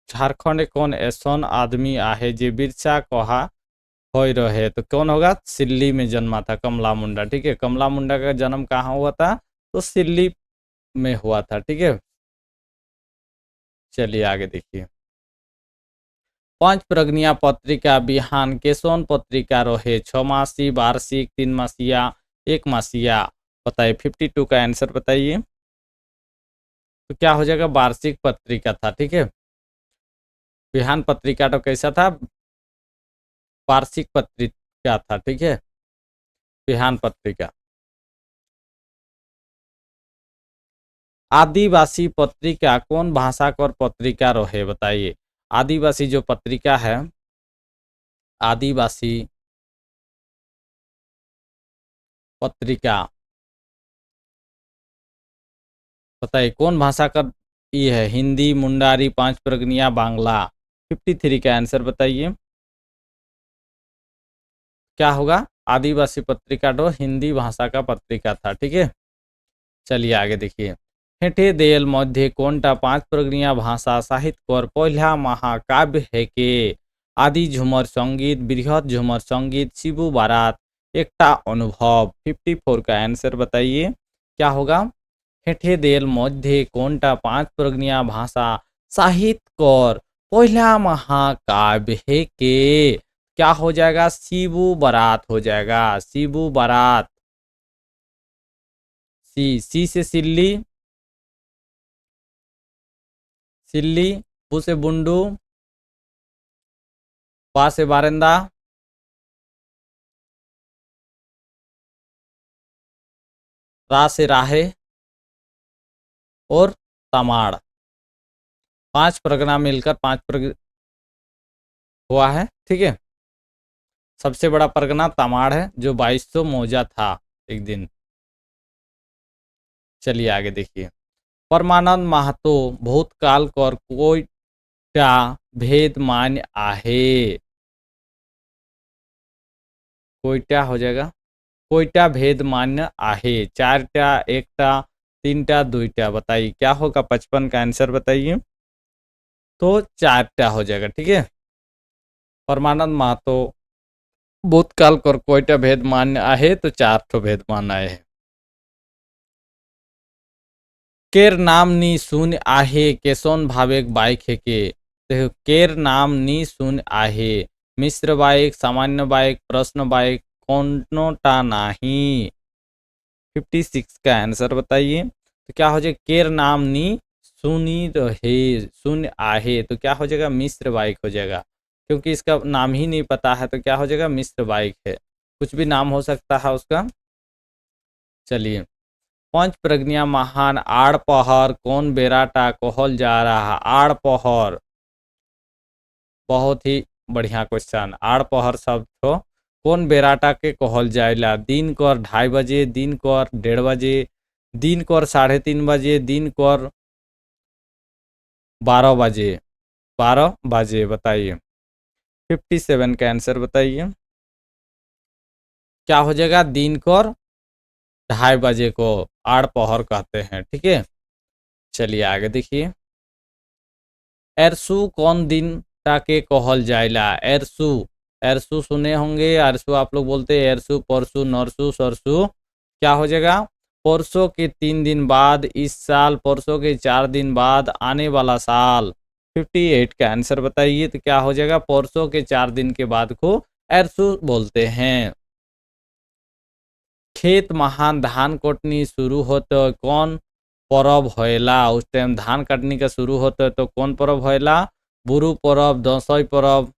झारखंड कौन ऐसन आदमी आहे जे बिरसा कहा होय रहे। तो कौन होगा। सिल्ली में जन्मा था कमला मुंडा। ठीक है, कमला मुंडा का जन्म कहाँ हुआ था। तो सिल्ली में हुआ था। ठीक है, चलिए आगे देखिए। 5 प्रगनिया पत्रिका बिहान केसौन पत्रिका रहे। 6 मासी, वार्षिक, 3 मासिया, 1 मासिया। बताइए 52 का आंसर बताइए। तो क्या हो जाएगा वार्षिक पत्रिका था। ठीक है, बिहान पत्रिका तो कैसा था। वार्षिक पत्रिका था। ठीक है, बिहान पत्रिका। आदिवासी पत्रिका कौन भाषा कर पत्रिका रहे बताइए। आदिवासी जो पत्रिका है, आदिवासी पत्रिका बताइए कौन भाषा का ये है। हिंदी, मुंडारी, 5 प्रगनिया, बांग्ला। 53 का आंसर बताइए। क्या होगा। आदिवासी पत्रिका तो हिंदी भाषा का पत्रिका था। ठीक है, चलिए आगे देखिए। हेठे देल मध्य कोनटा 5 प्रगनिया भाषा साहित्य कर पहला महाकाव्य है के। आदि झुमर संगीत, बृहद झुमर संगीत, शिबू बारात, एकटा अनुभव। 54 का आंसर बताइए क्या होगा। हेठे देल मध्य कोनटा 5 प्रगनिया भाषा साहित्य कर पहला महाकाव्य है के। क्या हो जाएगा। शिबू बारात हो जाएगा। शिबू बारात। सी से सिल्ली, सिल्ली, बू से बुंडू, पा से बारिंदा, रा से राहे और तमाड़। 5 परगना मिलकर 5 परग हुआ है। ठीक है, सबसे बड़ा परगना तमाड़ है जो 2200 मौजा था एक दिन। चलिए आगे देखिए। परमानंद महतो भूतकाल कर कोईटा भेद मान्य आहे। कोईटा हो जाएगा। कोईटा भेद मान्य आहे। 4टा, 1टा, 3टा, 2टा। बताइए क्या होगा। 55 का आंसर बताइए। तो 4टा हो जाएगा। ठीक है, परमानंद महतो भूतकाल कर कोईटा भेद मान्य आहे तो 4 ठो भेद मान्य आहे। केर नाम नी शून्य आहे केसोन भावेक बाइक है के। देखो केर नाम नी सुन आहे, मिश्र बाईक, सामान्य बाईक, प्रश्न बाईक, कोनोटा नहीं। 56 का आंसर बताइए। तो क्या हो जाएगा, केर नाम नी सुनी रहे, सुन आहे, तो क्या हो जाएगा, मिश्र बाईक हो जाएगा, क्योंकि इसका नाम ही नहीं पता है, तो क्या हो जाएगा, मिश्र बाईक है। कुछ भी नाम हो सकता है उसका। चलिए, पंच प्रज्ञा महान आड़ पहर कौन बेराटा कहल जा रहा। आड़ पहर, बहुत ही बढ़िया क्वेश्चन। आड़ पहर शब्द को कौन बेराटा के कहल जाएला। दिन कर 2:30 बजे, दिन कर 1:30 बजे, दिन कर 3:30 बजे, दिन कर 12 बजे। 12 बजे बताइए। 57 का आंसर बताइए। क्या हो जाएगा, दिन कर 2:30 बजे को आड़ पहर कहते हैं। ठीक है, चलिए आगे देखिए। एरसू कौन दिन टाके कहल जाइला। एरसू, एरसू सुने होंगे, एरसू आप लोग बोलते हैं एरसू, परसू, नरसू, सरसू। क्या हो जाएगा, परसों के 3 दिन बाद, इस साल, परसों के 4 दिन बाद, आने वाला साल। 58 का आंसर बताइए। तो क्या हो जाएगा, परसों के 4 दिन के बाद को एरसू बोलते हैं। खेत महान धान कटनी शुरू होते कौन परब होएला। उस टाइम धान काटने का शुरू होता है तो कौन परब होएला, बुरु परब, दसई परब,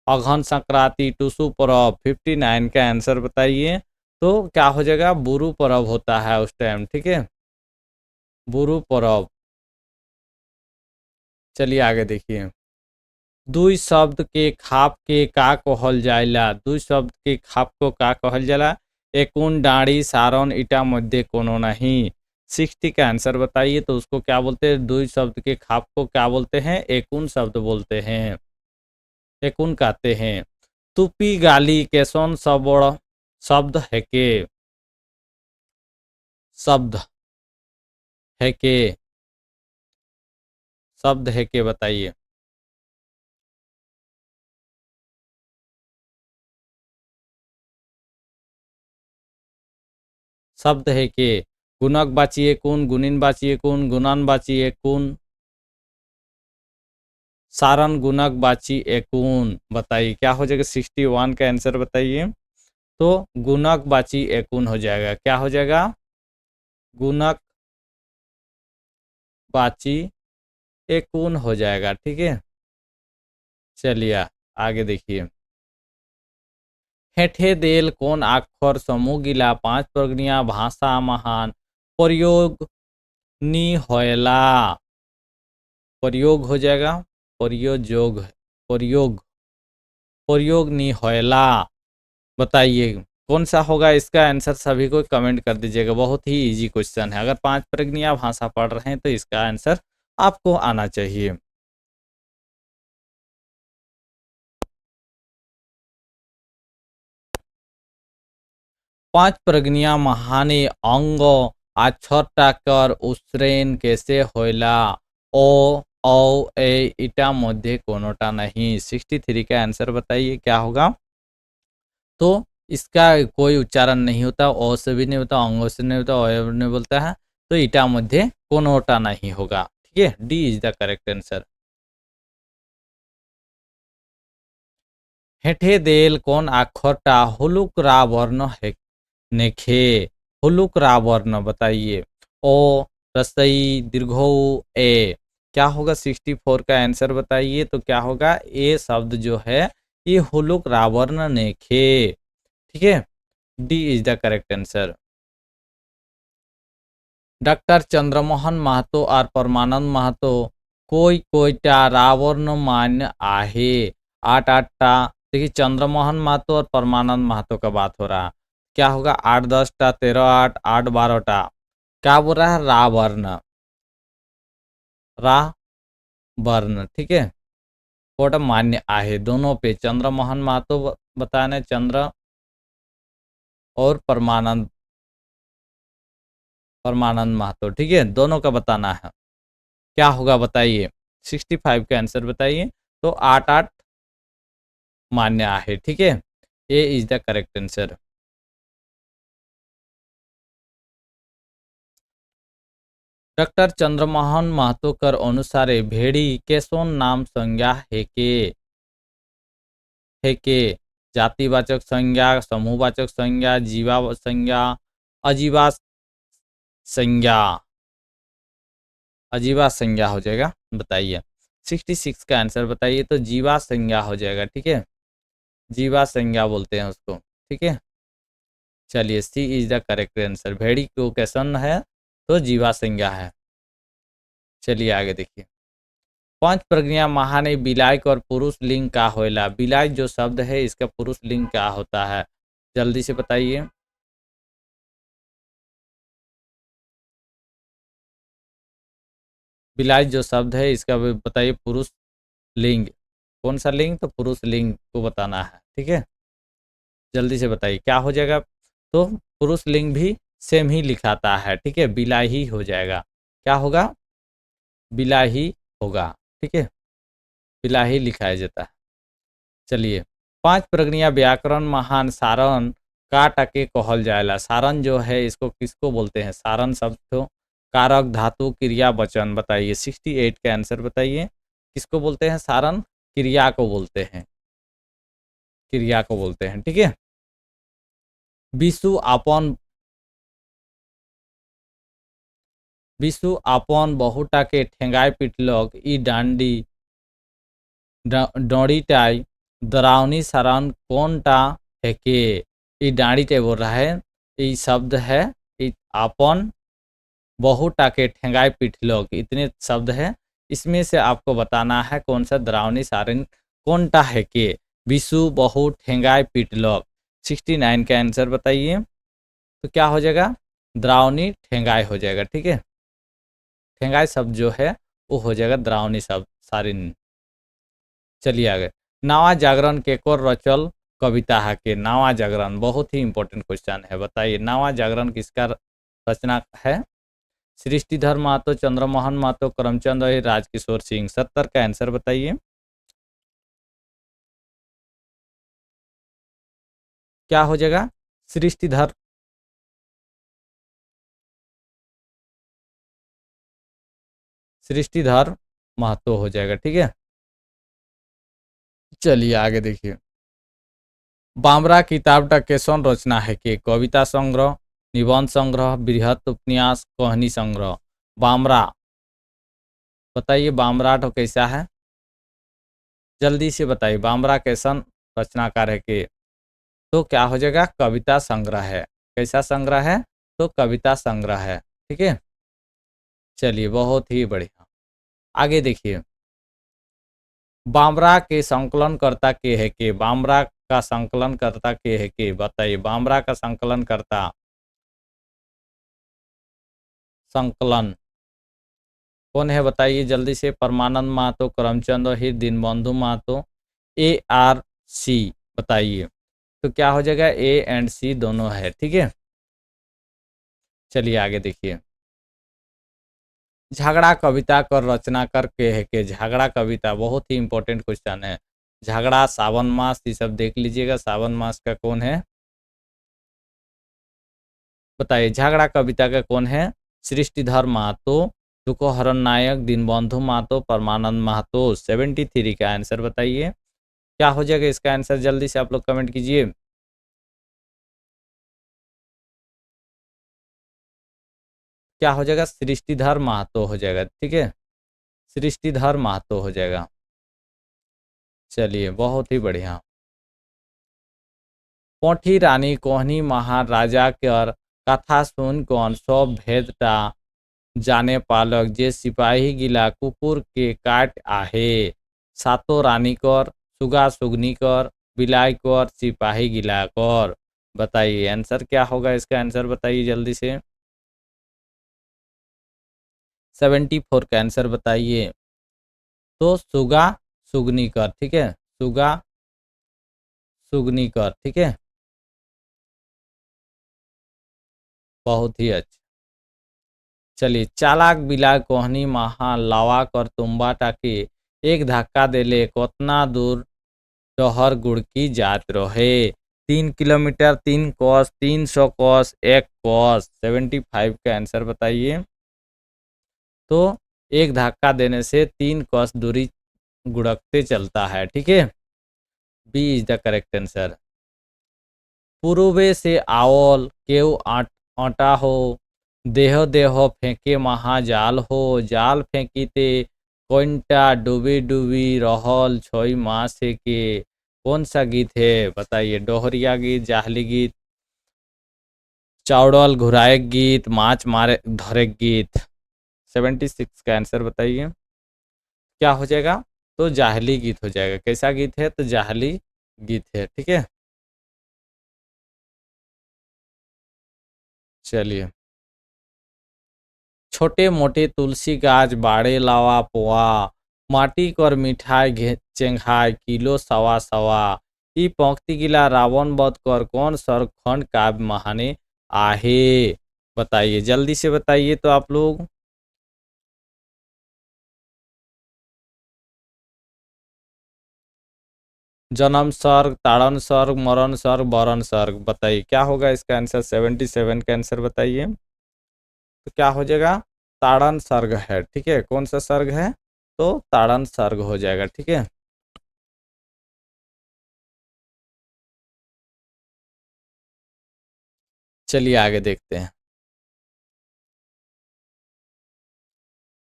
अघन संक्रांति, टुसु परब। 59 का आंसर बताइए। तो क्या हो जाएगा, बुरु परब होता है उस टाइम। ठीक है, बुरु परब। चलिए आगे देखिए। दुई शब्द के खाप के का कहल जाइला। दुई शब्द के खाप को का कहल जाला। एकुन, डाड़ी, सारण, ईटा मध्य कोनो नहीं। 60 का आंसर बताइए। तो उसको क्या बोलते हैं, दुई शब्द के खाप को क्या बोलते हैं, एकुन शब्द बोलते हैं, एकुन कहते हैं। तुपी गाली कैसन सबड़ शब्द है के, शब्द है के, शब्द है के बताइए। शब्द है के, गुणक बाचिए कुन, गुणिन बाचिए कुन, गुणन बाचिए कुन, सारण गुणक बाची एकुन। बताइए क्या हो जाएगा, 61 का आंसर बताइए। तो गुणक बाची एकुन हो जाएगा। क्या हो जाएगा, गुणक बाची एकुन हो जाएगा। ठीक है, चलिए आगे देखिए। हेठे देल कौन अक्षर समूह गिला पांच प्रज्ञा भाषा महान प्रयोग नी होएला। प्रयोग हो जाएगा, प्रयोग, प्रयोग, प्रयोग नी होएला। बताइए कौन सा होगा इसका आंसर। सभी को कमेंट कर दीजिएगा, बहुत ही इजी क्वेश्चन है। अगर पांच प्रज्ञा भाषा पढ़ रहे हैं तो इसका आंसर आपको आना चाहिए। पांच प्रज्ञा महाने अंग आछटा कर उश्रेण कैसे होइला। ओ, औ, ए, इटा मध्य कोनोटा नहीं। 63 का आंसर बताइए क्या होगा। तो इसका कोई उच्चारण नहीं होता, ओ से भी नहीं होता, अंगों से नहीं होता, ओ नहीं बोलता है, तो ईटा मध्य कोनोटा नहीं होगा। ठीक है, D is the correct answer. हेठे देल कौन अक्षरटा हुलुक रा वर्ण है नेखे। हुलुक रा वर्ण बताइए। ओ, रसई, दीर्घो, ए। क्या होगा, 64 का आंसर बताइए। तो क्या होगा, ए शब्द जो है ये हुलुक रा वर्ण नेखे। ठीक है, D is the correct answer. Doctor Chandramohan Mahato और परमानंद महतो कोई कोईटा रावर्ण मान्य आहे। 8 8टा। देखिए चंद्रमोहन महतो और परमानंद महतो का बात हो रहा है। क्या होगा, 8 10टा, 13 8, 8 12टा। क्या बोल रहा है, रावर्ण, रा वर्ण। ठीक है, कोट मान्य आहे दोनों पे। चंद्रमोहन महतो बताने, चंद्र और परमानंद, परमानंद महतो। ठीक है, दोनों का बताना है। क्या होगा बताइए, 65 का आंसर बताइए। तो 8 8 मान्य आहे। ठीक है, A is the correct answer. Doctor Chandramohan Mahato कर अनुसारे भेड़ी केसोन नाम संज्ञा है के जातिवाचक संज्ञा, समूहवाचक संज्ञा, जीवा संज्ञा, अजीवा संज्ञा, अजीवा संज्ञा हो जाएगा। बताइए 66 का आंसर बताइए। तो जीवा संज्ञा हो जाएगा। ठीक है, जीवा संज्ञा बोलते हैं उसको। ठीक है, चलिए C is the correct answer. भेड़ी को क्वेश्चन है तो जीवा संज्ञा है। चलिए आगे देखिए। पंच प्रज्ञा महाने बिलायक और पुरुष लिंग का होएला। बिलायक जो शब्द है इसका पुरुष लिंग क्या होता है, जल्दी से बताइए। बिलायक जो शब्द है इसका बताइए पुरुष लिंग, कौन सा लिंग, तो पुरुष लिंग को बताना है। ठीक है, जल्दी से बताइए क्या हो जाएगा। तो पुरुष लिंग भी सेम ही लिखाता है। ठीक है, बिलाही हो जाएगा। क्या होगा, बिलाही होगा। ठीक है, बिलाही लिखाया जाता है। चलिए, पांच प्रज्ञा व्याकरण महान सारण का टके कहल जाएला। सारण जो है इसको किसको बोलते हैं, सारण शब्द तो कारक धातु क्रिया वचन। बताइए 68 का आंसर बताइए। किसको बोलते हैं सारण, क्रिया को बोलते हैं, क्रिया को बोलते हैं। ठीक है, विशु आपन, विशु आपन बहुटा के ठेंगाय पिटलक ई डांडी डोरीटाई डरावनी सारण कौनटा है के। ये डांडी बोल रहा है, ये शब्द है। ये आपन बहुटा के ठेंगाय पिटलक, इतने शब्द है। इसमें से आपको बताना है कौन सा डरावनी सारण कौनटा है के। विशु बहु ठेंगाय पिटलक 69 का आंसर बताइए। तो क्या हो जाएगा, द्रावनी ठेंगाय हो जाएगा। ठीक है, ठेंगाय शब्द जो है वो हो जाएगा द्रावनी शब्द सारिन। चलिए आगे। नावा जागरण के को रचल कविता है के। नावा जागरण बहुत ही इंपॉर्टेंट क्वेश्चन है। बताइए नावा जागरण किसका रचना है। सृष्टिधर महतो, चंद्रमोहन महतो, करमचंद और राजकिशोर सिंह। 70 का आंसर बताइए। क्या हो जाएगा, सृष्टिधर, सृष्टिधर महतो हो जाएगा। ठीक है, चलिए आगे देखिए। बामरा किताब का कैसन रचना है कि कविता संग्रह, निबंध संग्रह, बृहत उपन्यास, कहानी संग्रह। बामरा, बताइए बामरा तो कैसा है, जल्दी से बताइए बामरा कैसन रचनाकार है कि। तो क्या हो जाएगा, कविता संग्रह है। कैसा संग्रह है, तो कविता संग्रह है। ठीक है, चलिए बहुत ही बढ़िया। आगे देखिए। बामरा के संकलन करता के है के। बामरा का संकलन करता के है के, बताइए बामरा का संकलन करता, संकलन कौन है बताइए जल्दी से। परमानंद महतो, करमचंद और दीनबंधु महतो, ARC बताइए। तो क्या हो जाएगा, A एंड C दोनों है। ठीक है, चलिए आगे देखिए। झगड़ा कविता कर रचना करके है के। झगड़ा कविता बहुत ही इंपॉर्टेंट क्वेश्चन है। झगड़ा, सावन मास, ये सब देख लीजिएगा। सावन मास का कौन है, बताइए झगड़ा कविता का कौन है। सृष्टिधर महतो, तुकोहरण नायक, दीनबंधु महतो, परमानंद महतो। 73 का आंसर बताइए। क्या हो जाएगा इसका आंसर, जल्दी से आप लोग कमेंट कीजिए। क्या हो जाएगा, सृष्टिधर महतो हो जाएगा। ठीक है, सृष्टिधर महतो हो जाएगा। चलिए बहुत ही बढ़िया। पोठी रानी कोहनी महाराजा कर कथा सुन कौन सब भेदटा जाने पालक जे सिपाही गिला कुकुर के काट आहे। सातो रानी कर, सुगा सुगनी कर, बिलाई कर, सिपाही गिला कर। बताइए आंसर क्या होगा, इसका आंसर बताइए जल्दी से। 74 का आंसर बताइए। तो सुगा सुगनी कर। ठीक है, सुगा सुगनी कर। ठीक है, बहुत ही अच्छा। चलिए चालाक बिला कोहनी महा लावा कर तुम्बा टाके एक धक्का देले कोतना दूर डहर गुड़की जात रहे। 3 किलोमीटर, 3 कोस, 300 कोस, 1 कोस। 75 का आंसर बताइए। तो एक धक्का देने से 3 कोस दूरी गुड़कते चलता है। ठीक है, B is the correct answer. पूर्वे से आवल केउ आटा हो, देह देह फेंके महाजाल हो, जाल फेंकीते कोइंटा डूबी डूबी रहल छोई माँ से के। कौन सा गीत है बताइए? डोहरिया गीत, जाहली गीत, चावड़ल घुराए गीत, माच मारे धरे गीत। 76 का आंसर बताइए क्या हो जाएगा? तो जाहली गीत हो जाएगा। कैसा गीत है? तो जाहली गीत है। ठीक है, चलिए। छोटे मोटे तुलसी गाछ बाड़े लावा पोआ, माटी कर मिठाई चेंघाय किलो सवा सवा। ई पंक्ति गिला रावण वध कर कौन सर खंड काव्य महाने आहे? बताइए, जल्दी से बताइए तो आप लोग। जन्म सर्ग, ताड़न सर्ग, मरण सर्ग, वरण सर्ग। बताइए क्या होगा इसका आंसर? 77 का आंसर बताइए। तो क्या हो जाएगा? ताड़न सर्ग है। ठीक है, कौन सा सर्ग है? तो ताड़न सर्ग हो जाएगा। ठीक है, चलिए आगे देखते हैं।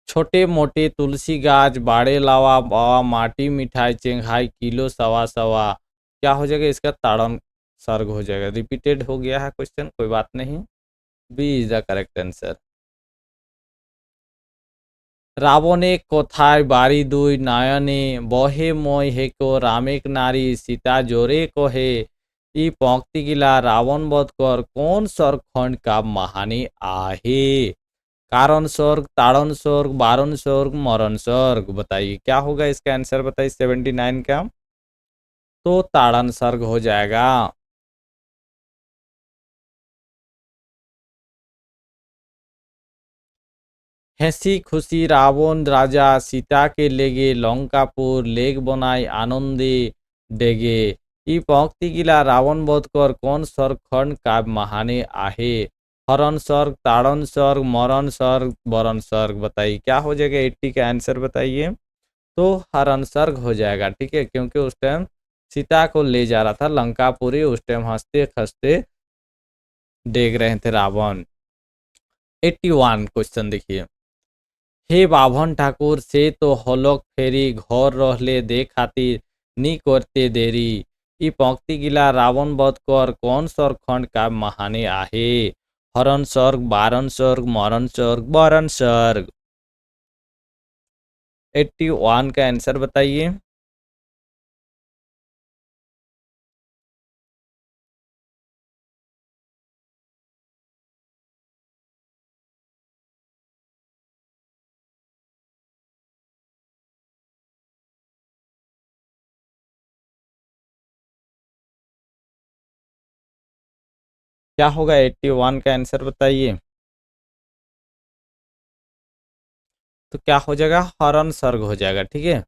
छोटे मोटे तुलसी गाछ बाड़े लावा बावा, माटी मिठाई चेंघाई किलो सवा सवा। क्या हो जाएगा इसका? ताड़न सर्ग हो जाएगा। रिपीटेड हो गया है क्वेश्चन, कोई बात नहीं। B is the correct answer. রাবণে কোথায় বাড়ি দুই নয়নে, বহে মই হেকো রামেক নারী সীতা জোরে কহে। ই पंक्तिगिला रावण वध कर कौन स्वर्ग खंड का महानी आहे? कारण स्वर्ग, ताड़न स्वर्ग, बारण स्वर्ग, मरण स्वर्ग। बताइए क्या होगा इसका आंसर? बताइए 79 का। तो ताड़न स्वर्ग हो जाएगा। হেসি খুশি রাবণ রাজা সীতাকে লেগে লঙ্কাপুর লেগ বনাই আনন্দে ডেগে। ই पंक्तिगिला रावण वध कर कौन स्वर्ग खंड काव्य महाने आहे? हरण स्वर्ग, ताड़न स्वर्ग, मरण स्वर्ग, वरण स्वर्ग। बताइए क्या हो जाएगा? 80 का आंसर बताइए। तो हरण स्वर्ग हो जाएगा। ठीक है, क्योंकि उस टाइम सीता को ले जा रहा था लंकापुरी, उस टाइम हंसते खसते डेग रहे थे रावण। 81 क्वेश्चन देखिए। हे बाभन ठाकुर से तो हलक फेरी घर रहले दे खातिर नी करते देरी। ई पंक्ति गिला रावण वध कर कौन स्वर्ग खंड का महाने आहे? हरण स्वर्ग, बारण स्वर्ग, मरण स्वर्ग, वरण स्वर्ग। 81 का आंसर बताइए। क्या होगा 81 का आंसर बताइए। तो क्या हो जाएगा? हरण सर्ग हो जाएगा। ठीक है,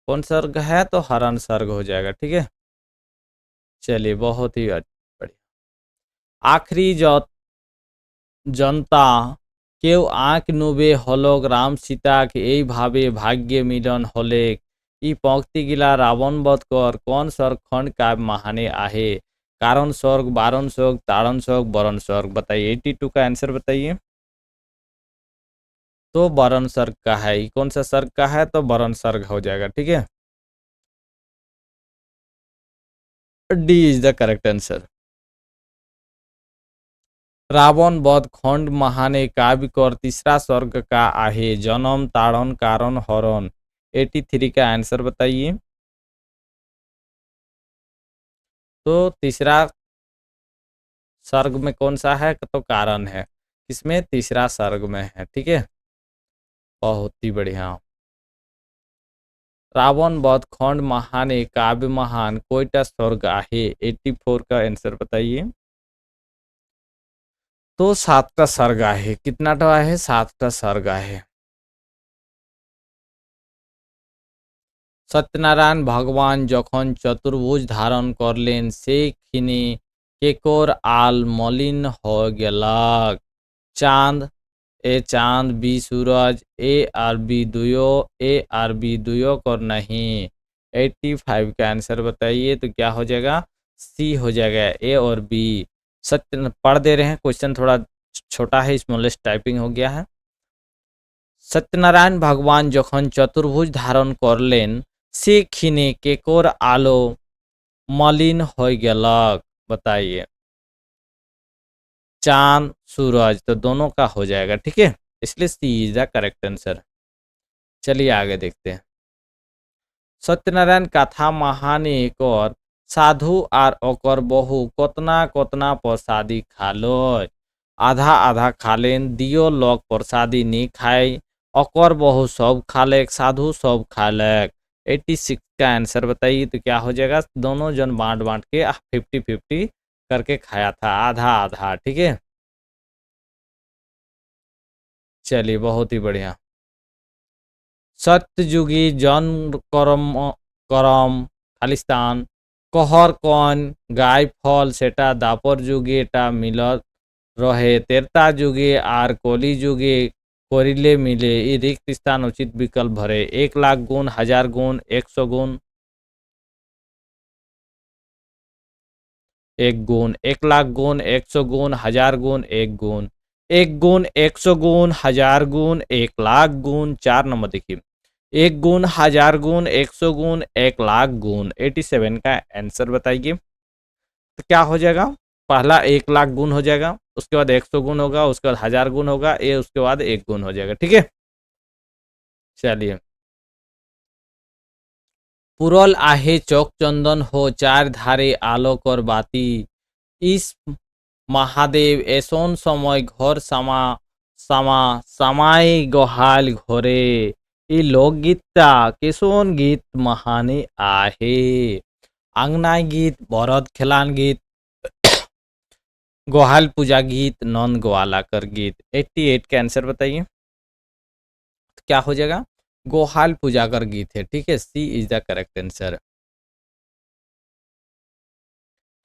कौन सर्ग है? तो हरण सर्ग हो जाएगा। ठीक है, चलिए बहुत ही बढ़िया। आखिरी जो जनता কেউ আঁক নুবে হলক রাম সীতাকে এইভাবে ভাগ্যে মিলন হলে। ই पंक्तिगिला रावण वध कर कौन स्वर्ग खंड का महाने आहे? कारण स्वर्ग, बारण स्वर्ग, ताड़न स्वर्ग, वरण स्वर्ग। बताइए 82 का आंसर बताइए। तो वरण सर्ग का है। ये कौन सा सर्ग का है? तो वरण सर्ग हो जाएगा। ठीक है, D is the correct answer. Ravan वध खंड महाने काव्य कर तीसरा स्वर्ग का आहे? जन्म, ताड़न, कारण, हरण। 83 का आंसर बताइए। तो तीसरा सर्ग में कौन सा है? तो कारण है। किसमें? तीसरा सर्ग में है। ठीक है, बहुत ही बढ़िया। रावण वध खंड महाने काव्य महान कोयटा स्वर्ग आहे? 84 का आंसर बताइए। तो 7 सर्ग आहे। कितना आहे? 7 सर्ग आहे। সত্যনারায়ণ ভগবান যখন চতুর্ভুজ ধারণ করলেন সেইখানে কেকর আল মলিন হয়ে গেল। চাঁদ ए चांद बी सूरज ए और बी दुयो और नहीं। 85 का आंसर बताइए तो क्या हो जाएगा, सी हो जाएगा, ए और बी। सत्य पढ़ दे रहे हैं, क्वेश्चन थोड़ा छोटा है, स्मॉलेस्ट टाइपिंग हो गया है। सत्यनारायण भगवान যখন চতুর্ভুজ ধারণ করলেন সে ক্ষীণে কেকর আলো मलिन हो गलक। बताइए, चांद सूरज तो दोनों का हो जाएगा, ठीक है, इसलिए सी इज द करेक्ट आंसर। चलिए आगे देखते हैं। सत्यनारायण कथा महानी कर साधु आर ओकर बहु कतना कतना प्रसादी खालो। आधा आधा खालेन दियो लोग प्रसादी नहीं खाए, ओकर बहु सब खालेक, साधु सब खालेक। 86 का आंसर बताइए तो क्या हो जाएगा, दोनों जन बांट बांट के 50-50 करके खाया था, आधा आधा, ठीक है। चलिए बहुत ही बढ़िया। सत्ययुगी जन करम करम खालिस्तान कहर कौन गाय फल सेटा दापर যুগে এটা মিলত রহে, তেরতা যুগে আর কলি যুগে করিলে মিলে এই রিক্ত স্থান উচিত বিকল্প ভরে। 1,00,000 গুণ, 1000 গুণ, 100 গুণ। 1 गुण, 1,00,000 गुण, 100 गुण, 1000 गुण, 1 गुण। 1 गुण, 100 गुण, 1000 गुण, 1,00,000 गुण। 4 नंबर देखिए, 1 गुण, 1000 गुण, 100 गुण, 1,00,000 गुण। 87 का आंसर बताइए तो क्या हो जाएगा, पहला 1,00,000 गुण हो जाएगा, उसके बाद 100 गुण होगा, उसके बाद 1000 गुण होगा, ये उसके बाद 1 गुण हो जाएगा, ठीक है। चलिए, पुरल आहे चौक चंदन हो चार धारे आलोकर बाती, इस महादेव एसोन समय घर सामा सामा सामाई गोहाल घरे। ई लोकगीतটা কেসন গীত মহানে आहे। आंगनाय गीत, बरद खेलान गीत, गोहाल पूजा गीत, नंद ग्वाला कर गीत। 88 का आंसर बताइए तो क्या हो जाएगा, गोहाल पूजा कर गीत है, ठीक है, C is the correct answer.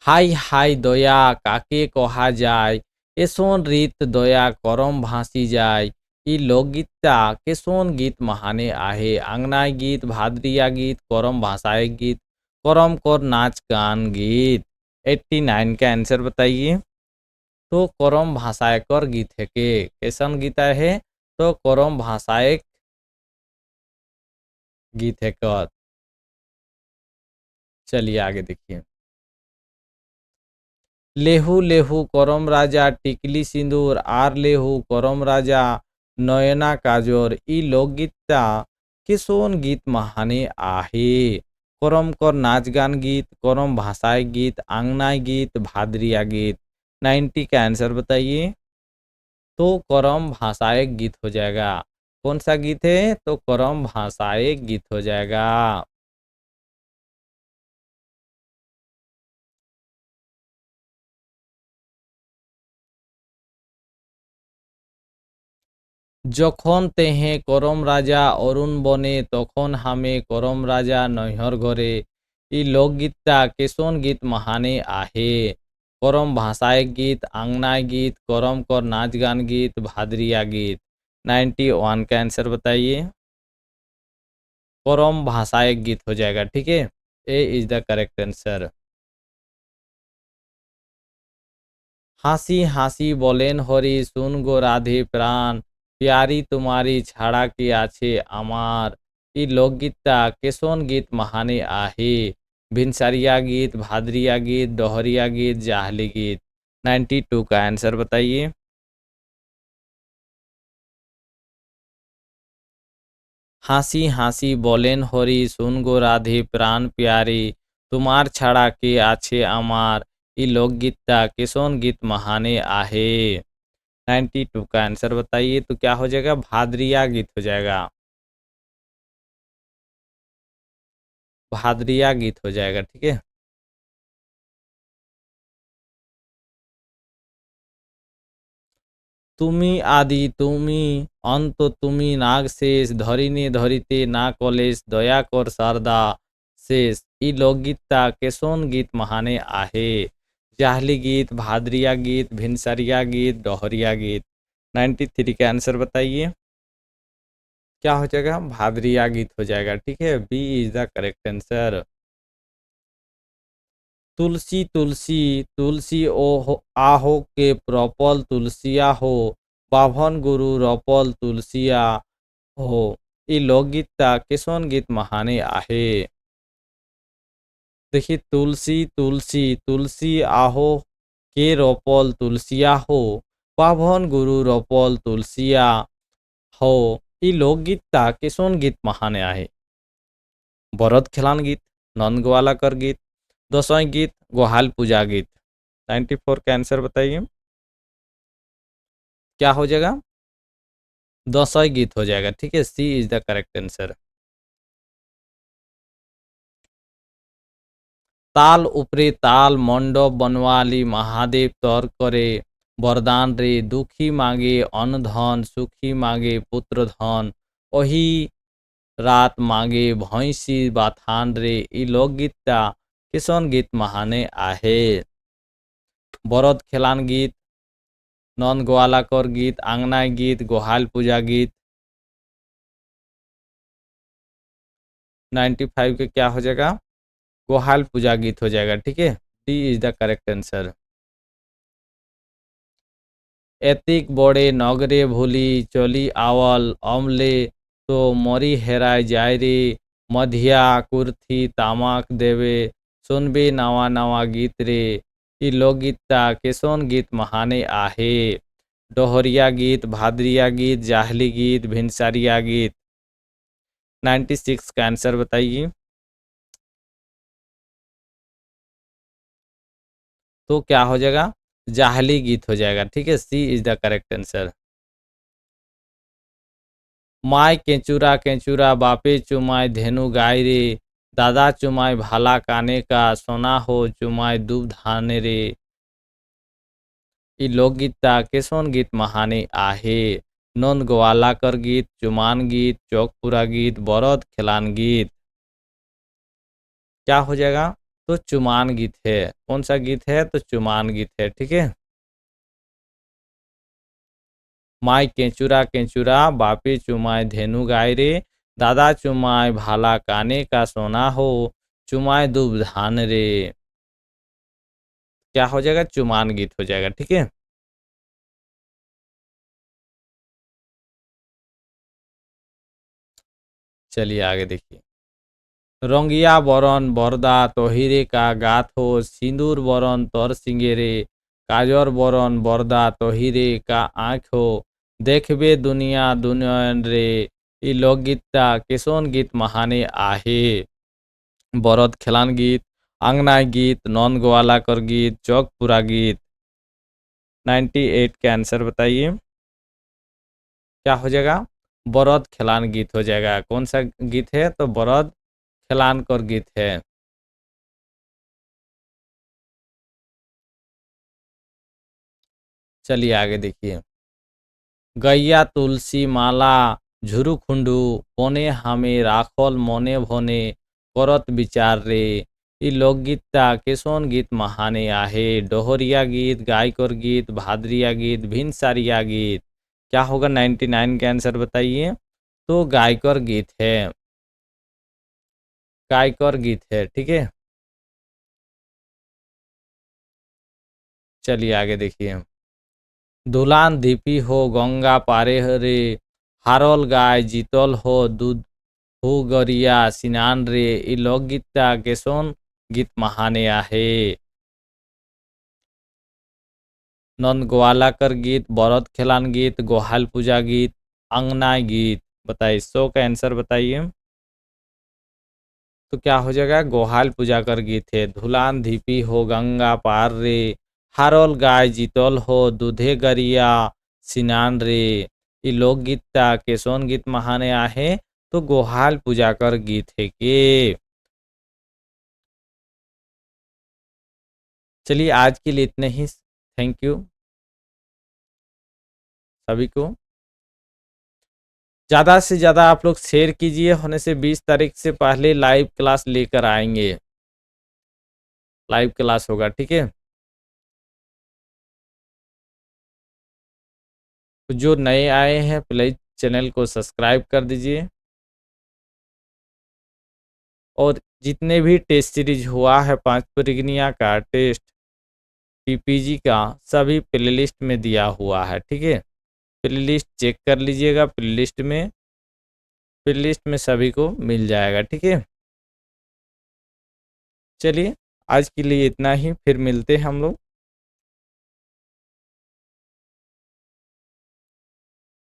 হাই হাই দয়া কাকে কহা যায়, এসন রীত দয়া করম ভাসি যায়। ই লোকগীতটা কেসন গীত মহানে आहे। आंगनाय गीत, भादरिया गीत, करम भाषाए गीत, करम कर नाच गान गीत। 89 का आंसर बताइए तो करम भाषाए कर गीत है के कैसन गीत है, तो करम भाषाए गीत है कर। चलिए आगे देखिए। लेहू लेहू करम राजा टिकली सिंदूर आर लेहू करम राजा नयना काजर। ই লোকগীতটা কেসন গীত মহানে आहे। করম কর नाच गान गीत, करम भाषाए गीत, आंगनाय गीत, भादरिया गीत। 90 का आंसर बताइए तो करम भाषाए गीत हो जाएगा। कौन सा गीत है, तो करम भाषाए गीत हो जाएगा। যখন তেহে করম রাজা অরুণ বনে তখন হামে করম রাজা নৈহর ঘরে। ই লোকগীতটা কেসন গীত মহানে आहे। करम भाषाए गीत, आंगनाय गीत, करम कर नाच गान गीत, भादरिया गीत। 91 का आंसर बताइए, करम भाषाए गीत हो जाएगा, ठीक है, A is the correct answer. হাসি হাসি বলেন হরি শুন গো রাধে প্রাণ, প্যারি তোমারি ছাড়া কি আছে আমার। এই লোকগীতটা কেসন গীত মহানে आहे। भिनसरिया गीत, भादरिया गीत, डोहरिया गीत, जाहली गीत। 92 का आंसर बताइए। হাসি হাসি বলেন হরি শুন গো রাধে প্রাণ প্যারি তোমার ছাড়া কে আছে আমার। এই लोकगीतটা কেসন गीत महाने आहे। 92 का आंसर बताइए तो क्या हो जाएगा, भादरिया गीत हो जाएगा, भादरिया गीत हो जाएगा, ठीक है। তুমি আদি তুমি অন্ত তুমি নাগ শেষ ধরিনে ধরিতে না কলেশ দয়া কর সারদা শেষ। এই लोकगीतটা কেসন गीत महाने आहे। जाहली गीत, भादरिया गीत, भिनसरिया गीत, डोहरिया गीत। 93 का आंसर बताइए क्या हो जाएगा, भादरिया गीत हो जाएगा। ठीक है, B is the correct answer. तुलसी तुलसी तुलसी ओ हो आहो के प्रपल तुलसिया हो, बाभन गुरु रपल तुलसिया हो। ये लोकगीतটা केसोन गीत महाने आहे। देखिए, तुलसी तुलसी तुलसी आहो के रोपल तुलसिया हो, बाभन गुरु रोपल तुलसिया हो। এই লোকগীতটা কেসন গীত মহানে আহে? বরদ খেলান গীত, নন্দগोवालाकर गीत, दसों गीत, गोहाल पूजा गीत। 94 का आंसर बताइए क्या हो जाएगा, दसों गीत हो जाएगा। ठीक है, C is the correct answer. ताल उपरे ताल मंडप बनवाली महादेव तौर करे, वरदान रे दुखी मांगे अन्न धन, सुखी मांगे पुत्र धन, वही रात मांगे भैंसी बाथान रे। ई लोकगीतটা किसन गीत महाने आहे? बरद खेलान गीत, नंद गोवालाकर गीत, आंगनाय गीत, गोहाल पूजा गीत। 95 के क्या हो जाएगा, गोहाल पूजा गीत हो जाएगा। ठीक है, D is the correct answer. एतिक बड़े नगरे भूली चली आवल अमले, तो मरी हेराय जाय रे, मधिया कुर्थी तामाक देवे, सुनबे नवा नवा गीत रे। ई लोकगीतটা केसोन गीत महाने आहे? डोहरिया गीत, भादरिया गीत, जाहली गीत, भिनसारिया गीत। 96 का आंसर बताइए तो क्या हो जाएगा, जाहली गीत हो जाएगा। ठीक है, C is the correct answer. माय केंचुरा बापे चुमाय धेनु गाय रे, दादा चुमाय भाला काने का, सोना हो चुमाय दूब धाने रे। ई लोकगीतটা केसोन गीत महाने आहे? नंद गोवालाकर गीत, चुमान गीत, चौकपुरा गीत, बरद खिलान गीत। क्या हो जाएगा, तो चुमान गीत है। कौन सा गीत है, तो चुमान गीत है। ठीक है, माय केंचुरा बापे चुमाय धेनु गाय रे, दादा चुमाय भाला काने का, सोना हो चुमाय दूब धान रे। क्या हो जाएगा, चुमान गीत हो जाएगा। ठीक है, चलिए आगे देखिए। रंगिया बरन बरदा तहिरे का गाथ हो, सिंदूर बरन तर सिंगेरे, काजर बरन बरदा तहिरे का आँख हो, देखबे दुनिया दुनियन रे। ई लोकगीतটা केसोन गीत महाने आहे? बरद खेलान गीत, आंगनाय गीत, नंद गोवालाकर गीत, चौकपुरा गीत। 98 के आंसर बताइए क्या हो जाएगा, बरद खेलान गीत हो जाएगा। कौन सा गीत है, तो बरद खेलान कर गीत है। चलिए आगे देखिए। गैया तुलसी माला झुरुखुंडू, पने हामे राखल मने भने, करत विचार रे। ई लोकगीतটা केसोन गीत महाने आहे? डोहरिया गीत, गायकर गीत, भादरिया गीत, भिनसारिया गीत। क्या होगा, 99 के आंसर बताइए तो गायकर गीत है। गायकर गीत है। ठीक है, चलिए आगे देखिए। दुलान दीपी हो गंगा पारे रे, हारल गाय जीतल हो दूध हो गरिया सिनान रे। ई लोकगीतটা केसोन गीत महाने आहे? नंद गोवालाकर गीत, बरद खेलान गीत, गोहाल पूजा गीत, अंगनाय गीत। बताइए 100 का आंसर बताइए तो क्या हो जाएगा, गोहाल पूजा कर गीत है। धुलान धिपी हो गंगा पार रे, हारल गाय जीतल हो दूधे गरिया सिनान रे। ई लोकगीतটা केसोन गीत महाने आहे? तो गोहाल पूजा कर गीत है के। चलिए आज के लिए इतने ही। थैंक यू सभी को। ज़्यादा से ज़्यादा आप लोग शेयर कीजिए, होने से 20 तारीख से पहले लाइव क्लास लेकर आएंगे। लाइव क्लास होगा। ठीक है। तो जो नए आए हैं प्लीज चैनल को सब्सक्राइब कर दीजिए। और जितने भी टेस्ट सीरीज हुआ है 5 परिगणिया का टेस्ट पीपीजी का सभी प्लेलिस्ट में दिया हुआ है, ठीक है। प्लेलिस्ट चेक कर लीजिएगा, प्लेलिस्ट में सभी को मिल जाएगा, ठीक है। चलिए आज के लिए इतना ही, फिर मिलते हैं हम लोग।